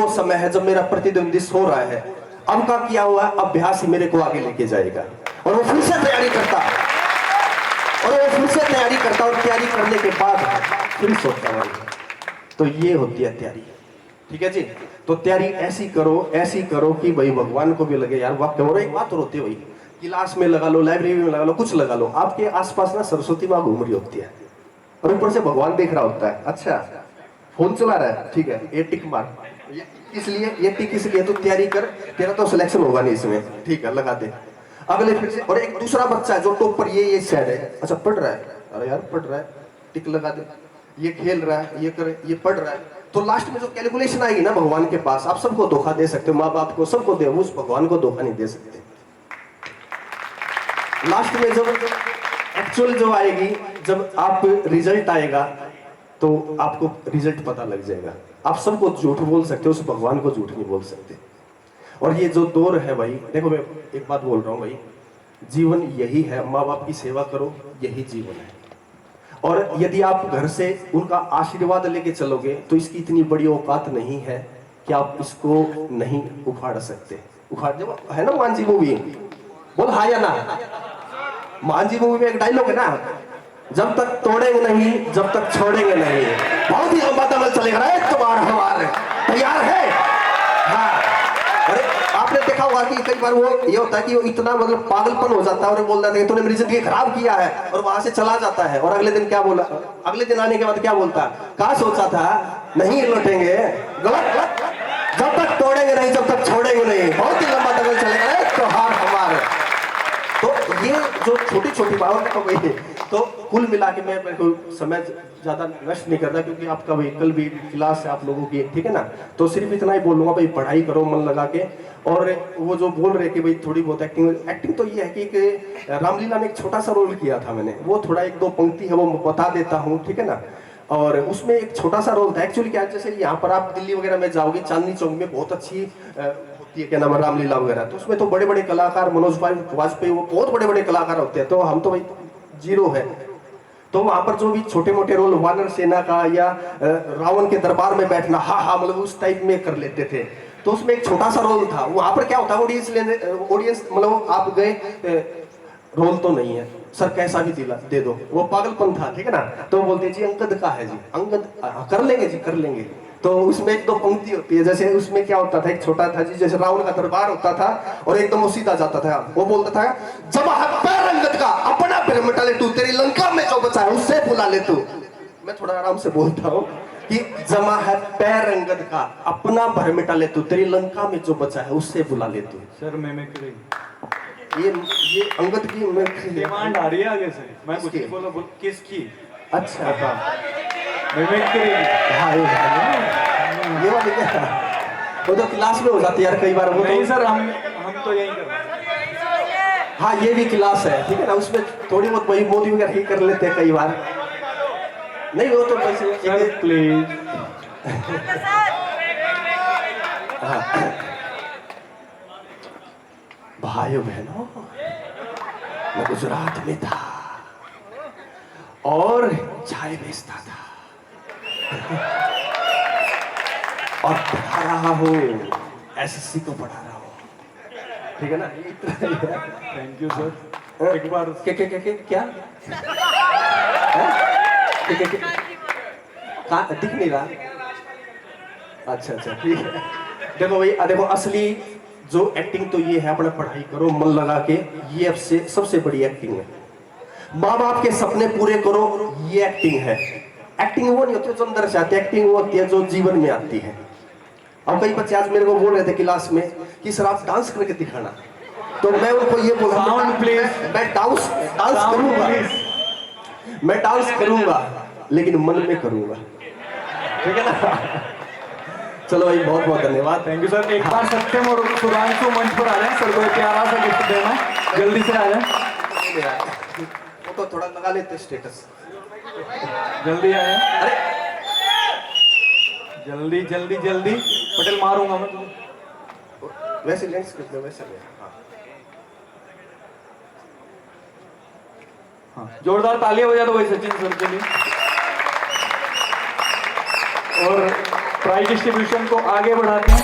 समय है जब मेरा प्रतिद्वंदी सो रहा है, अब का किया हुआ अभ्यास ही मेरे को आगे लेके जाएगा। और वो फिर से तैयारी करता और तैयारी करने के बाद फिर सोता है। तो ये होती है तैयारी, ठीक है जी। तो तैयारी ऐसी करो कि भाई भगवान को भी लगे यार वाकई। और एक बात और होती है भाई, क्लास में लगा लो, लाइब्रेरी में लगा लो, कुछ लगा लो, आपके आसपास ना सरस्वती माँ घूम रही होती है और ऊपर से भगवान देख रहा होता है, अच्छा फोन चला रहा है, ठीक है ये टिक मार, ये टिक इसलिए तो तैयारी कर, तेरा तो सिलेक्शन होगा नहीं इसमें, ठीक है लगा दे। अगले फिर से, और एक दूसरा बच्चा है जो टॉप पर ये साइड है, अच्छा पढ़ रहा है, अरे यार पढ़ रहा है, टिक लगा दे, ये खेल रहा है, ये करे, ये पढ़ रहा है। तो लास्ट में जो कैलकुलेशन आएगी ना भगवान के पास, आप सबको धोखा दे सकते हो, माँ बाप को सबको दे, उस भगवान को धोखा नहीं दे सकते। लास्ट में जब एक्चुअल जो आएगी, जब आप रिजल्ट आएगा तो आपको रिजल्ट पता लग जाएगा। आप सबको झूठ बोल सकते हो, उस भगवान को झूठ नहीं बोल सकते। और ये जो दौर है भाई, देखो मैं एक बात बोल रहा हूँ भाई, जीवन यही है, माँ बाप की सेवा करो, यही जीवन है। और यदि आप घर से उनका आशीर्वाद लेके चलोगे तो इसकी इतनी बड़ी औकात नहीं है कि आप इसको नहीं उखाड़ सकते। उखाड़ जब है ना मान जी मूवी, बोल हाँ या ना, मान जी मूवी में एक डायलॉग है ना, जब तक तोड़ेंगे नहीं जब तक छोड़ेंगे नहीं। बहुत ही लंबा दमन चलेगा तुम्हारा हमारे, तैयार है? हाँ। अरे आपने देखा होगा कि कई बार वो ये होता है कि वो इतना मतलब पागलपन हो जाता है और बोल जाता है कि तूने मेरी जिंदगी खराब किया है, और वहां से चला जाता है। और अगले दिन क्या बोला, अगले दिन आने के बाद क्या बोलता, कहा सोचा था नहीं लौटेंगे, गलत। जब तक तोड़ेंगे नहीं जब तक छोड़ेंगे नहीं, बहुत ही लंबा दमन चलेगा तो हार हमारे। तो ये जो छोटी छोटी बातें तो वही, तो कुल मिला के मैं समय ज्यादा नष्ट नहीं करता, क्योंकि आपका भाई कल भी क्लास है आप लोगों की, ठीक है ना। तो सिर्फ इतना ही बोलूंगा भाई, पढ़ाई करो मन लगा के। और वो जो बोल रहे कि भाई थोड़ी बहुत एक्टिंग तो ये है कि रामलीला में एक छोटा सा रोल किया था मैंने, वो थोड़ा 1-2 पंक्ति है वो बता देता हूँ, ठीक है ना। और उसमें एक छोटा सा रोल था। एक्चुअली क्या, जैसे यहाँ पर आप दिल्ली वगैरह में जाओगे, चांदनी चौक में बहुत अच्छी होती है क्या नाम है रामलीला वगैरह, तो उसमें तो बड़े बड़े कलाकार, मनोज भाई वाजपेयी, वो बहुत बड़े बड़े कलाकार होते हैं। तो हम तो भाई जीरो है। तो वहां पर जो भी छोटे मोटे रोल, वानर सेना का या रावण के दरबार में बैठना, हाँ मतलब उस टाइप में कर लेते थे। तो उसमें एक छोटा सा रोल था। वहां पर क्या होता है, ऑडियंस मतलब आप गए, रोल तो नहीं है सर, कैसा भी दिला दे दो, वो पागलपन था, ठीक है ना। तो बोलते जी अंगद का है जी, अंगद कर लेंगे जी, कर लेंगे। तो उसमें 1-2 पंक्ति होती है, जैसे उसमें क्या होता था, एक छोटा था जी, जैसे रावण का दरबार होता था और एकदम वो सीधा जाता था, वो बोलता था जब पैर अंगद का अपना पैर मिटा ले तू, तेरी लंका में जो बचा है उससे बुला ले तू। मैं थोड़ा आराम से बोलता हूँ कि जमा है पैर अंगद का, अपना भर मिटा ले तू, तेरी लंका में जो बचा है उससे बुला ले तू। सर मिमिक्री ये अंगद की डिमांड आ रही है आगे से, मैं कुछ किसकी? नहीं बोला, किसकी? अच्छा था मिमिक्री। ये वाली क्या, वो तो क्लास में हो जाती है यार कई बार वो नहीं तो। सर, हम तो यही कर रहे हैं। हाँ ये भी क्लास है, ठीक है ना, उसमें थोड़ी बहुत वही मोदी वगैरह ही कर लेते हैं कई बार। नहीं वो तो वैसे सर प्लीज। भाइयों बहनों, मैं गुजरात में था और चाय बेचता था और पढ़ा रहा हूँ, एसएससी को पढ़ा रहा हूँ, ठीक है ना। Thank you sir. एक बार क्या कहाँ दिख नहीं रहा? अच्छा ठीक है। देखो भाई, देखो असली जो एक्टिंग तो ये है, अपना पढ़ाई करो मन लगा के, ये सबसे बड़ी एक्टिंग है। माँ बाप के सपने पूरे करो, ये एक्टिंग है। एक्टिंग वो नहीं होती जो अंदर से आती है, एक्टिंग वो होती है जो जीवन में आती है। अब कई बच्चे आज मेरे को बोल रहे थे क्लास में कि सर आप डांस करके दिखाना, तो मैं उनको ये बोल रहा हूँ मैं डांस करूंगा, मैं डांस करूंगा लेकिन मन में करूंगा, ठीक है ना। चलो भाई बहुत बहुत धन्यवाद, थैंक यू सर। एक बार सत्यम और सुधांशु मंच पर आ रहे हैं, सर को एक प्यारा सा गिफ्ट देना, जल्दी से आ जाए। वो तो थोड़ा लगा लेते स्टेटस, जल्दी आए। अरे जल्दी जल्दी जल्दी, पटेल मारूंगा मैं तुझे। वैसे लेंस कर दो, वैसे ले। हाँ जोरदार तालियां बजा दो भाई सचिन सर के लिए। और प्राइज डिस्ट्रीब्यूशन को आगे बढ़ाते हैं।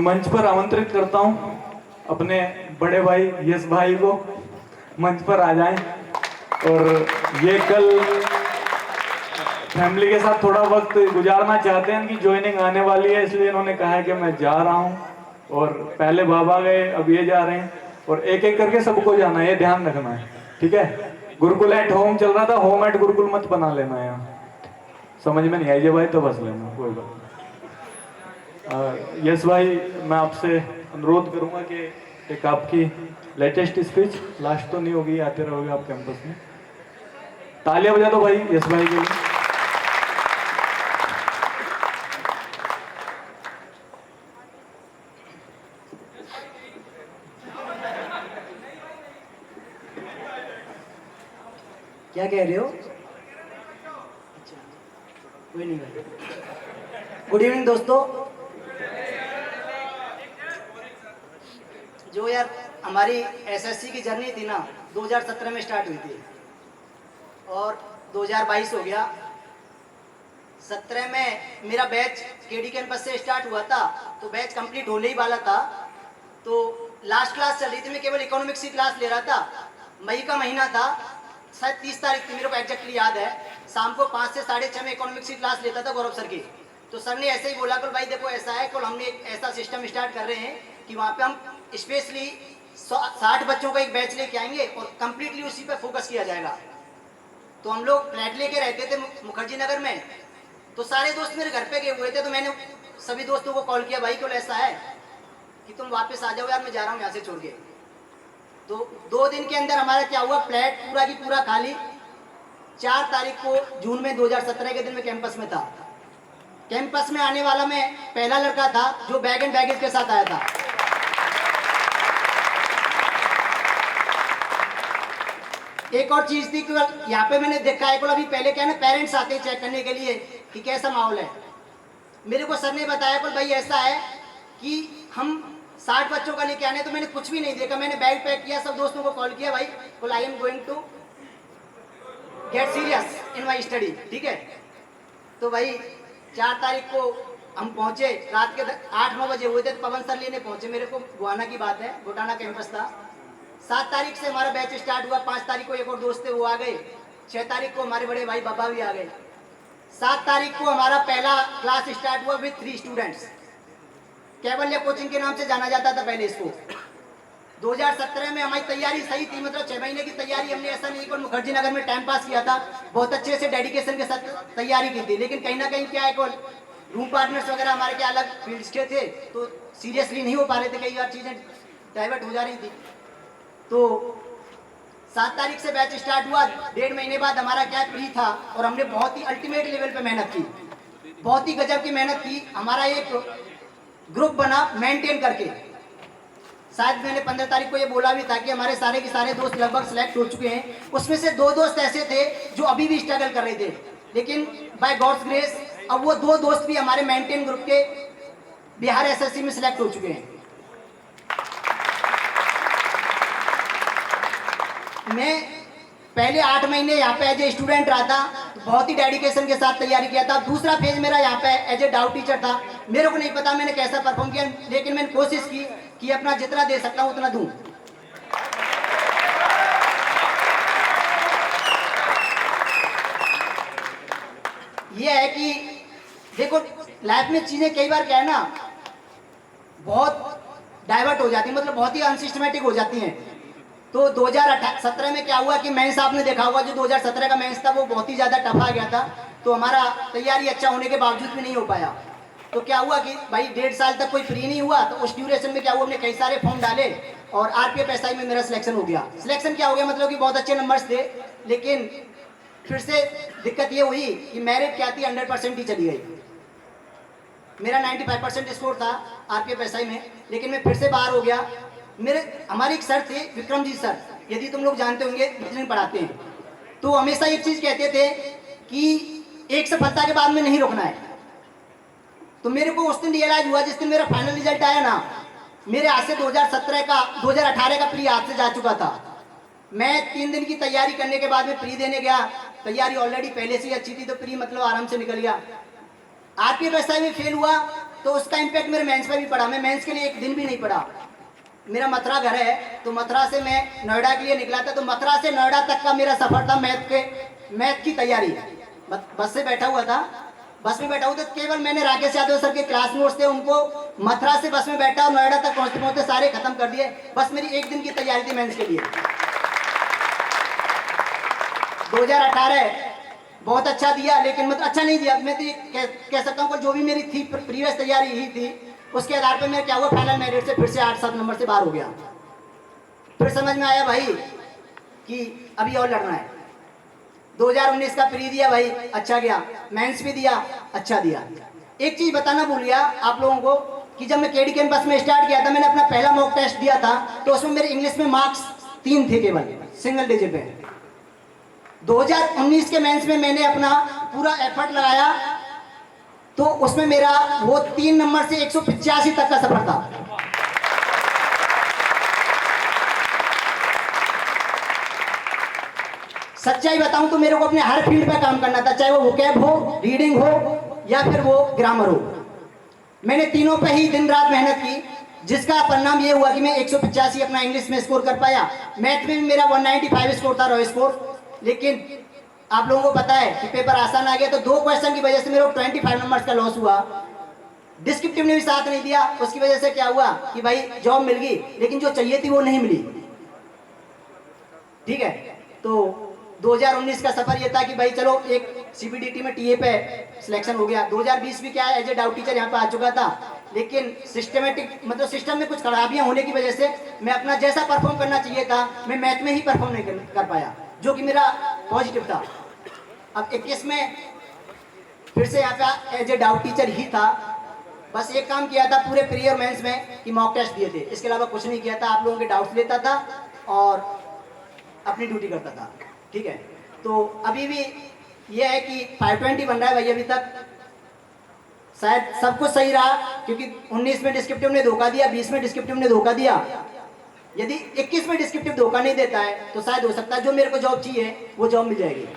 मंच पर आमंत्रित करता हूं अपने बड़े भाई यश भाई को, मंच पर आ जाएं। और ये कल फैमिली के साथ थोड़ा वक्त गुजारना चाहते हैं, इनकी ज्वाइनिंग आने वाली है, इसलिए इन्होंने कहा है कि मैं जा रहा हूं। और पहले बाबा गए, अब ये जा रहे हैं, और एक एक करके सबको जाना है, ये ध्यान रखना है, ठीक है। गुरुकुल एट होम चल रहा था, होम एट गुरुकुल मत बना लेना यहाँ, समझ में नहीं आई जे भाई तो बस लेना, कोई बात नहीं। यस भाई, मैं आपसे अनुरोध करूंगा कि एक आपकी लेटेस्ट स्पीच, लास्ट तो नहीं होगी, आते रहोगे आप कैंपस में, तालियां बजा दो भाई यस भाई के लिए। क्या कह रहे हो? कोई नहीं भाई। गुड इवनिंग दोस्तों। जो यार हमारी एसएससी की जर्नी थी ना, 2017 में स्टार्ट हुई थी और 2022 हो गया। 17 में मेरा बैच केडी कैंपस से स्टार्ट हुआ था, तो बैच कंप्लीट होने ही वाला था। तो लास्ट क्लास चल रही थी, मैं केवल इकोनॉमिक्स की क्लास ले रहा था। मई का महीना था, शायद 30 तारीख थी, मेरे को एग्जैक्टली याद है। शाम को 5 से 6:30 में इकोनॉमिक्स की क्लास लेता था गौरव सर की। तो सर ने ऐसे ही बोला कि भाई देखो ऐसा है, कल हमने एक ऐसा सिस्टम स्टार्ट कर रहे हैं कि वहाँ पे हम स्पेशली 60 बच्चों का एक बैच लेके आएंगे और कंप्लीटली उसी पे फोकस किया जाएगा। तो हम लोग फ्लैट लेके रहते थे मुखर्जी नगर में, तो सारे दोस्त मेरे घर पे गए हुए थे। तो मैंने सभी दोस्तों को कॉल किया, भाई कल ऐसा है कि तुम वापस आ जाओ यार, मैं जा रहा हूँ यहाँ से छोड़ के। तो 2 दिन के अंदर हमारा क्या हुआ, फ्लैट पूरा की पूरा खाली। 4 तारीख को जून में 2017 के दिन में कैंपस में था। कैंपस में आने वाला मैं पहला लड़का था जो बैग एंड बैगेज के साथ आया था। एक और चीज थी कि यहाँ पे मैंने देखा है, अभी पहले क्या है ना, पेरेंट्स आते हैं चेक करने के लिए कि कैसा माहौल है। मेरे को सर ने बताया कि भाई ऐसा है कि हम 60 बच्चों का लेके आने। तो मैंने कुछ भी नहीं देखा, मैंने बैग पैक किया, सब दोस्तों को कॉल किया, भाई बोल I am going to get serious in my study, ठीक है। तो भाई 4 तारीख को हम पहुंचे, रात के 8-9 बजे हुए थे, तो पवन सर लेने पहुंचे मेरे को, गुआना की बात है, घोटाना कैंपस था। 7 तारीख से हमारा बैच स्टार्ट हुआ। 5 तारीख को एक और दोस्त थे वो आ गए। 6 तारीख को हमारे बड़े भाई बाबा भी आ गए। 7 तारीख को हमारा पहला क्लास स्टार्ट हुआ विद 3 स्टूडेंट्स। कैवल्य कोचिंग के नाम से जाना जाता था पहले इसको। 2017 में हमारी तैयारी सही थी, मतलब 6 महीने की तैयारी। हमने ऐसा नहीं केवल मुखर्जी नगर में टाइम पास किया था, बहुत अच्छे से डेडिकेशन के साथ तैयारी की थी। लेकिन कहीं ना कहीं क्या है, केवल रूम पार्टनर्स वगैरह हमारे क्या अलग फील्ड्स के थे, तो सीरियसली नहीं हो पा रहे थे, कई बार चीज़ें डाइवर्ट हो जा रही थी। तो 7 तारीख से बैच स्टार्ट हुआ। 1.5 महीने बाद हमारा क्या प्री था, और हमने बहुत ही अल्टीमेट लेवल पे मेहनत की, बहुत ही गजब की मेहनत की। हमारा एक ग्रुप बना मेंटेन करके। शायद मैंने 15 तारीख को ये बोला भी था कि हमारे सारे के सारे दोस्त लगभग सिलेक्ट हो चुके हैं। उसमें से 2 दोस्त ऐसे थे जो अभी भी स्ट्रगल कर रहे थे, लेकिन बाय गॉड्स ग्रेस अब वो 2 दोस्त भी हमारे मेंटेन ग्रुप के बिहार एसएससी में सिलेक्ट हो चुके हैं। मैं पहले 8 महीने यहाँ पे एज ए स्टूडेंट रहा था, तो बहुत ही डेडिकेशन के साथ तैयारी किया था। दूसरा फेज मेरा यहाँ पे एज ए डाउट टीचर था। मेरे को नहीं पता मैंने कैसा परफॉर्म किया, लेकिन मैंने कोशिश की कि अपना जितना दे सकता हूँ उतना दूं। ये है कि देखो लाइफ में चीजें कई बार क्या है ना, बहुत डाइवर्ट हो जाती है, मतलब बहुत ही अनसिस्टमेटिक हो जाती हैं। तो 2017 में क्या हुआ कि मेंस आपने देखा होगा, जो 2017 का मेंस था वो बहुत ही ज़्यादा टफ आ गया था। तो हमारा तैयारी अच्छा होने के बावजूद भी नहीं हो पाया। तो क्या हुआ कि भाई 1.5 साल तक कोई फ्री नहीं हुआ। तो उस ड्यूरेशन में क्या हुआ, हमने कई सारे फॉर्म डाले और आरपीएफ एसआई में मेरा सिलेक्शन हो गया। सिलेक्शन क्या हो गया, मतलब कि बहुत अच्छे नंबर्स थे, लेकिन फिर से दिक्कत ये हुई कि मेरिट क्या थी 100% ही चली गई। मेरा 95% स्कोर था आरपीएफ एसआई में, लेकिन मैं फिर से बाहर हो गया। हमारे एक सर थे विक्रमजीत सर, यदि तुम लोग जानते होंगे, इंजीनियरिंग पढ़ाते हैं, तो हमेशा एक चीज कहते थे कि एक सफलता के बाद में नहीं रुकना है। तो मेरे को उस दिन रियलाइज हुआ जिस दिन मेरा फाइनल रिजल्ट आया ना, मेरे हाथ से 2018 का प्री हाथ से जा चुका था। मैं 3 दिन की तैयारी करने के बाद में प्री देने गया। तैयारी ऑलरेडी पहले से ही अच्छी थी, तो प्री मतलब आराम से निकल गया। आरपीएफ एसआई में फेल हुआ तो उसका इम्पैक्ट मेरे मेंस पे भी पड़ा। मैं मेंस के लिए एक दिन भी नहीं पढ़ा। मेरा मथुरा घर है, तो मथुरा से मैं नोएडा के लिए निकला था, तो मथुरा से नोएडा तक का मेरा सफर था मैथ की तैयारी। बस से बैठा हुआ था, बस में बैठा हुआ था, केवल मैंने राकेश यादव सर के क्लास नोट्स थे उनको मथुरा से बस में बैठा और नोएडा तक पहुंचते पहुंचते सारे खत्म कर दिए। बस मेरी एक दिन की तैयारी थी मेंस के लिए। 2018 बहुत अच्छा दिया, लेकिन मतलब अच्छा नहीं दिया, मैं तो ये कह सकता हूँ, जो भी मेरी थी प्रीवियस तैयारी ही थी, उसके आधार पर मैं क्या हुआ, फाइनल मेरिट से फिर से 8-7 नंबर से बाहर हो गया। फिर समझ में आया भाई कि अभी और लड़ना है। 2019 का प्री दिया भाई, अच्छा गया। मेंस भी दिया, अच्छा दिया। एक चीज बताना भूल गया आप लोगों को कि जब मैं केडी कैंपस में स्टार्ट किया था, मैंने अपना पहला मॉक टेस्ट दिया था, तो उसमें मेरे इंग्लिश में मार्क्स 3 थे, केवल सिंगल डिजिट पे। 2019 के मेंस में मैंने अपना पूरा एफर्ट लगाया, तो उसमें मेरा वो 3 नंबर से 185 तक का सफर था। सच्चाई बताऊं तो मेरे को अपने हर फील्ड पे काम करना था, चाहे वो वोकैब हो, रीडिंग हो या फिर वो ग्रामर हो। मैंने तीनों पे ही दिन रात मेहनत की, जिसका परिणाम ये हुआ कि मैं 185 अपना इंग्लिश में स्कोर कर पाया। मैथ में भी मेरा 195 स्कोर था, रॉ स्कोर। लेकिन आप लोगों को पता है कि पेपर आसान आ गया, तो 2 क्वेश्चन की वजह से मेरे को 25 नंबर्स का लॉस हुआ। डिस्क्रिप्टिव ने भी साथ नहीं दिया, उसकी वजह से क्या हुआ कि भाई जॉब मिल गई, लेकिन जो चाहिए थी वो नहीं मिली। ठीक है, तो 2019 का सफर ये था कि भाई चलो एक सीबीडीटी में टीए पे सिलेक्शन हो गया। 2020 भी क्या है, एज ए डाउट टीचर यहाँ पे आ चुका था, लेकिन सिस्टमेटिक मतलब सिस्टम में कुछ खराबियां होने की वजह से मैं अपना जैसा परफॉर्म करना चाहिए था, मैं मैथ में ही परफॉर्म नहीं कर पाया, जो कि मेरा पॉजिटिव था। अब 21 में फिर से यहाँ पे एज ए डाउट टीचर ही था। बस एक काम किया था पूरे प्री और मेंस में कि मॉक टेस्ट दिए थे, इसके अलावा कुछ नहीं किया था। आप लोगों के डाउट्स लेता था और अपनी ड्यूटी करता था। ठीक है, तो अभी भी ये है कि 520 बन रहा है भाई। अभी तक शायद सब कुछ सही रहा, क्योंकि 19 में डिस्क्रिप्टिव ने धोखा दिया, 20 में डिस्क्रिप्टिव ने धोखा दिया। यदि 21 में डिस्क्रिप्टिव धोखा नहीं देता है, तो शायद हो सकता है जो मेरे को जॉब चाहिए वो जॉब मिल जाएगी।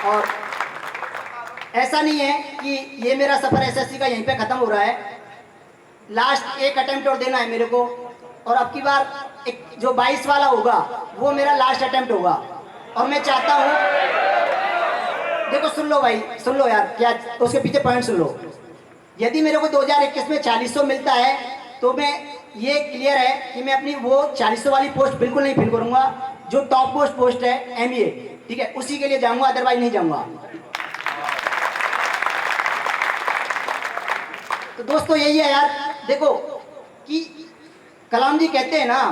और ऐसा नहीं है कि ये मेरा सफर एसएससी का यहीं पे खत्म हो रहा है। लास्ट एक अटेम्प्ट और देना है मेरे को, और अब की बार एक जो 22 वाला होगा वो मेरा लास्ट अटेम्प्ट होगा। और मैं चाहता हूँ, देखो सुन लो भाई, सुन लो यार, क्या उसके पीछे पॉइंट सुन लो। यदि मेरे को 2021 में 400 मिलता है, तो मैं ये क्लियर है कि मैं अपनी वो 400 वाली पोस्ट बिल्कुल नहीं फिल करूंगा। जो टॉप मोस्ट पोस्ट है एमईए, ठीक है, उसी के लिए जाऊंगा, अदरवाइज नहीं जाऊंगा। तो दोस्तों यही है यार, देखो कि कलाम जी कहते हैं ना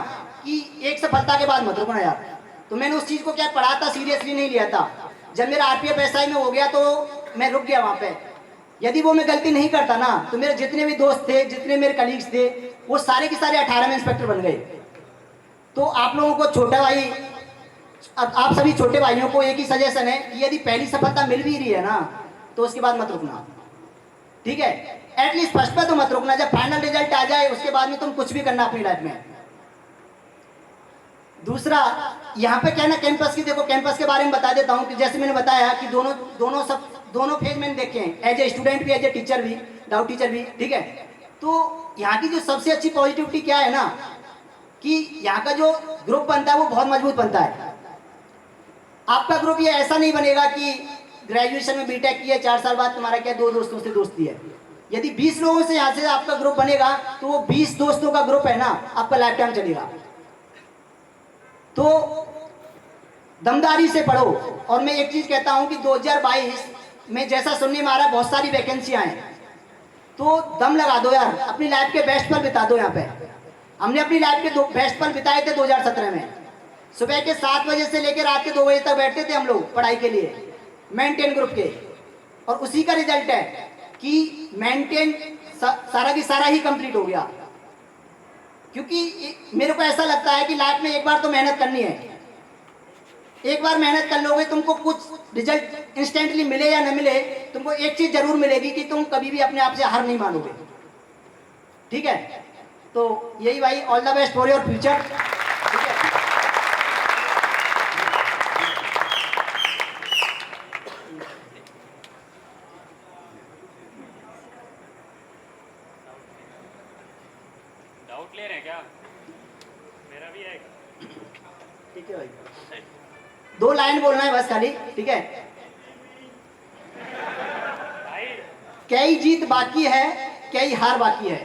कि एक सफलता के बाद मत रुकना यार। तो मैंने उस चीज को क्या पढ़ा था, सीरियसली नहीं लिया था। जब मेरा आरपीएफ एसआई में हो गया तो मैं रुक गया वहां पे। यदि वो मैं गलती नहीं करता ना, तो मेरे जितने भी दोस्त थे, जितने मेरे कलीग्स थे, वो सारे के सारे 18 में इंस्पेक्टर बन गए। तो आप लोगों को छोटा भाई, अब आप सभी छोटे भाइयों को एक ही सजेशन है कि यदि पहली सफलता मिल भी रही है ना, तो उसके बाद मत रुकना। ठीक है, एटलीस्ट फर्स्ट पे तो मत रुकना। जब फाइनल रिजल्ट आ जाए उसके बाद में तुम कुछ भी करना अपनी लाइफ में। दूसरा, यहाँ पे क्या ना, कैंपस की, देखो कैंपस के बारे में बता देता हूँ कि जैसे मैंने बताया कि दोनों फेज मैंने देखे हैं, एज ए स्टूडेंट भी, एज ए टीचर भी, डाउट टीचर भी। ठीक है, तो यहाँ की जो सबसे अच्छी पॉजिटिविटी क्या है ना, कि यहाँ का जो ग्रुप बनता है वो बहुत मजबूत बनता है। आपका ग्रुप ये ऐसा नहीं बनेगा कि ग्रेजुएशन में बीटेक किया 4 साल बाद तुम्हारा क्या 2 दोस्तों से दोस्ती है। यदि 20 लोगों से यहाँ से आपका ग्रुप बनेगा, तो वो 20 दोस्तों का ग्रुप है ना, आपका लाइफ टाइम चलेगा। तो दमदारी से पढ़ो। और मैं एक चीज कहता हूं कि 2022 में जैसा सुनने में आ रहा है, बहुत सारी वैकेंसियां हैं, तो दम लगा दो यार, अपनी लाइफ के बेस्ट पल बिता दो। यहाँ पे हमने अपनी लाइफ के बेस्ट पल बिताए थे 2017 में। सुबह के 7 बजे से लेकर रात के 2 बजे तक बैठते थे हम लोग पढ़ाई के लिए, मेंटेन ग्रुप के। और उसी का रिजल्ट है कि मेंटेन सारा की सारा ही कंप्लीट हो गया। क्योंकि मेरे को ऐसा लगता है कि लाइफ में एक बार तो मेहनत करनी है। एक बार मेहनत कर लोगे, तुमको कुछ रिजल्ट इंस्टेंटली मिले या न मिले, तुमको एक चीज जरूर मिलेगी कि तुम कभी भी अपने आप से हार नहीं मानोगे। ठीक है, तो यही भाई, all the best for your future. ठीक है, प्लेयर है क्या? मेरा भी है। ठीक है भाई, 2 लाइन बोलना है बस खाली, ठीक है। कई जीत बाकी है, कई हार बाकी है,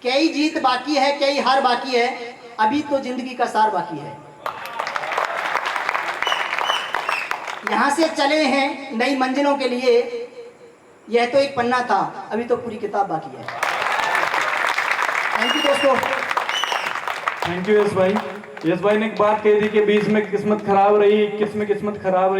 कई जीत बाकी है, कई हार बाकी है, अभी तो जिंदगी का सार बाकी है। यहाँ से चले हैं नई मंजिलों के लिए, यह तो एक पन्ना था, अभी तो पूरी किताब बाकी है। थैंक यू दोस्तों। थैंक यू यश भाई। यश भाई ने एक बात कही थी कि 20 में किस्मत खराब रही, 21 में किस्मत खराब रही।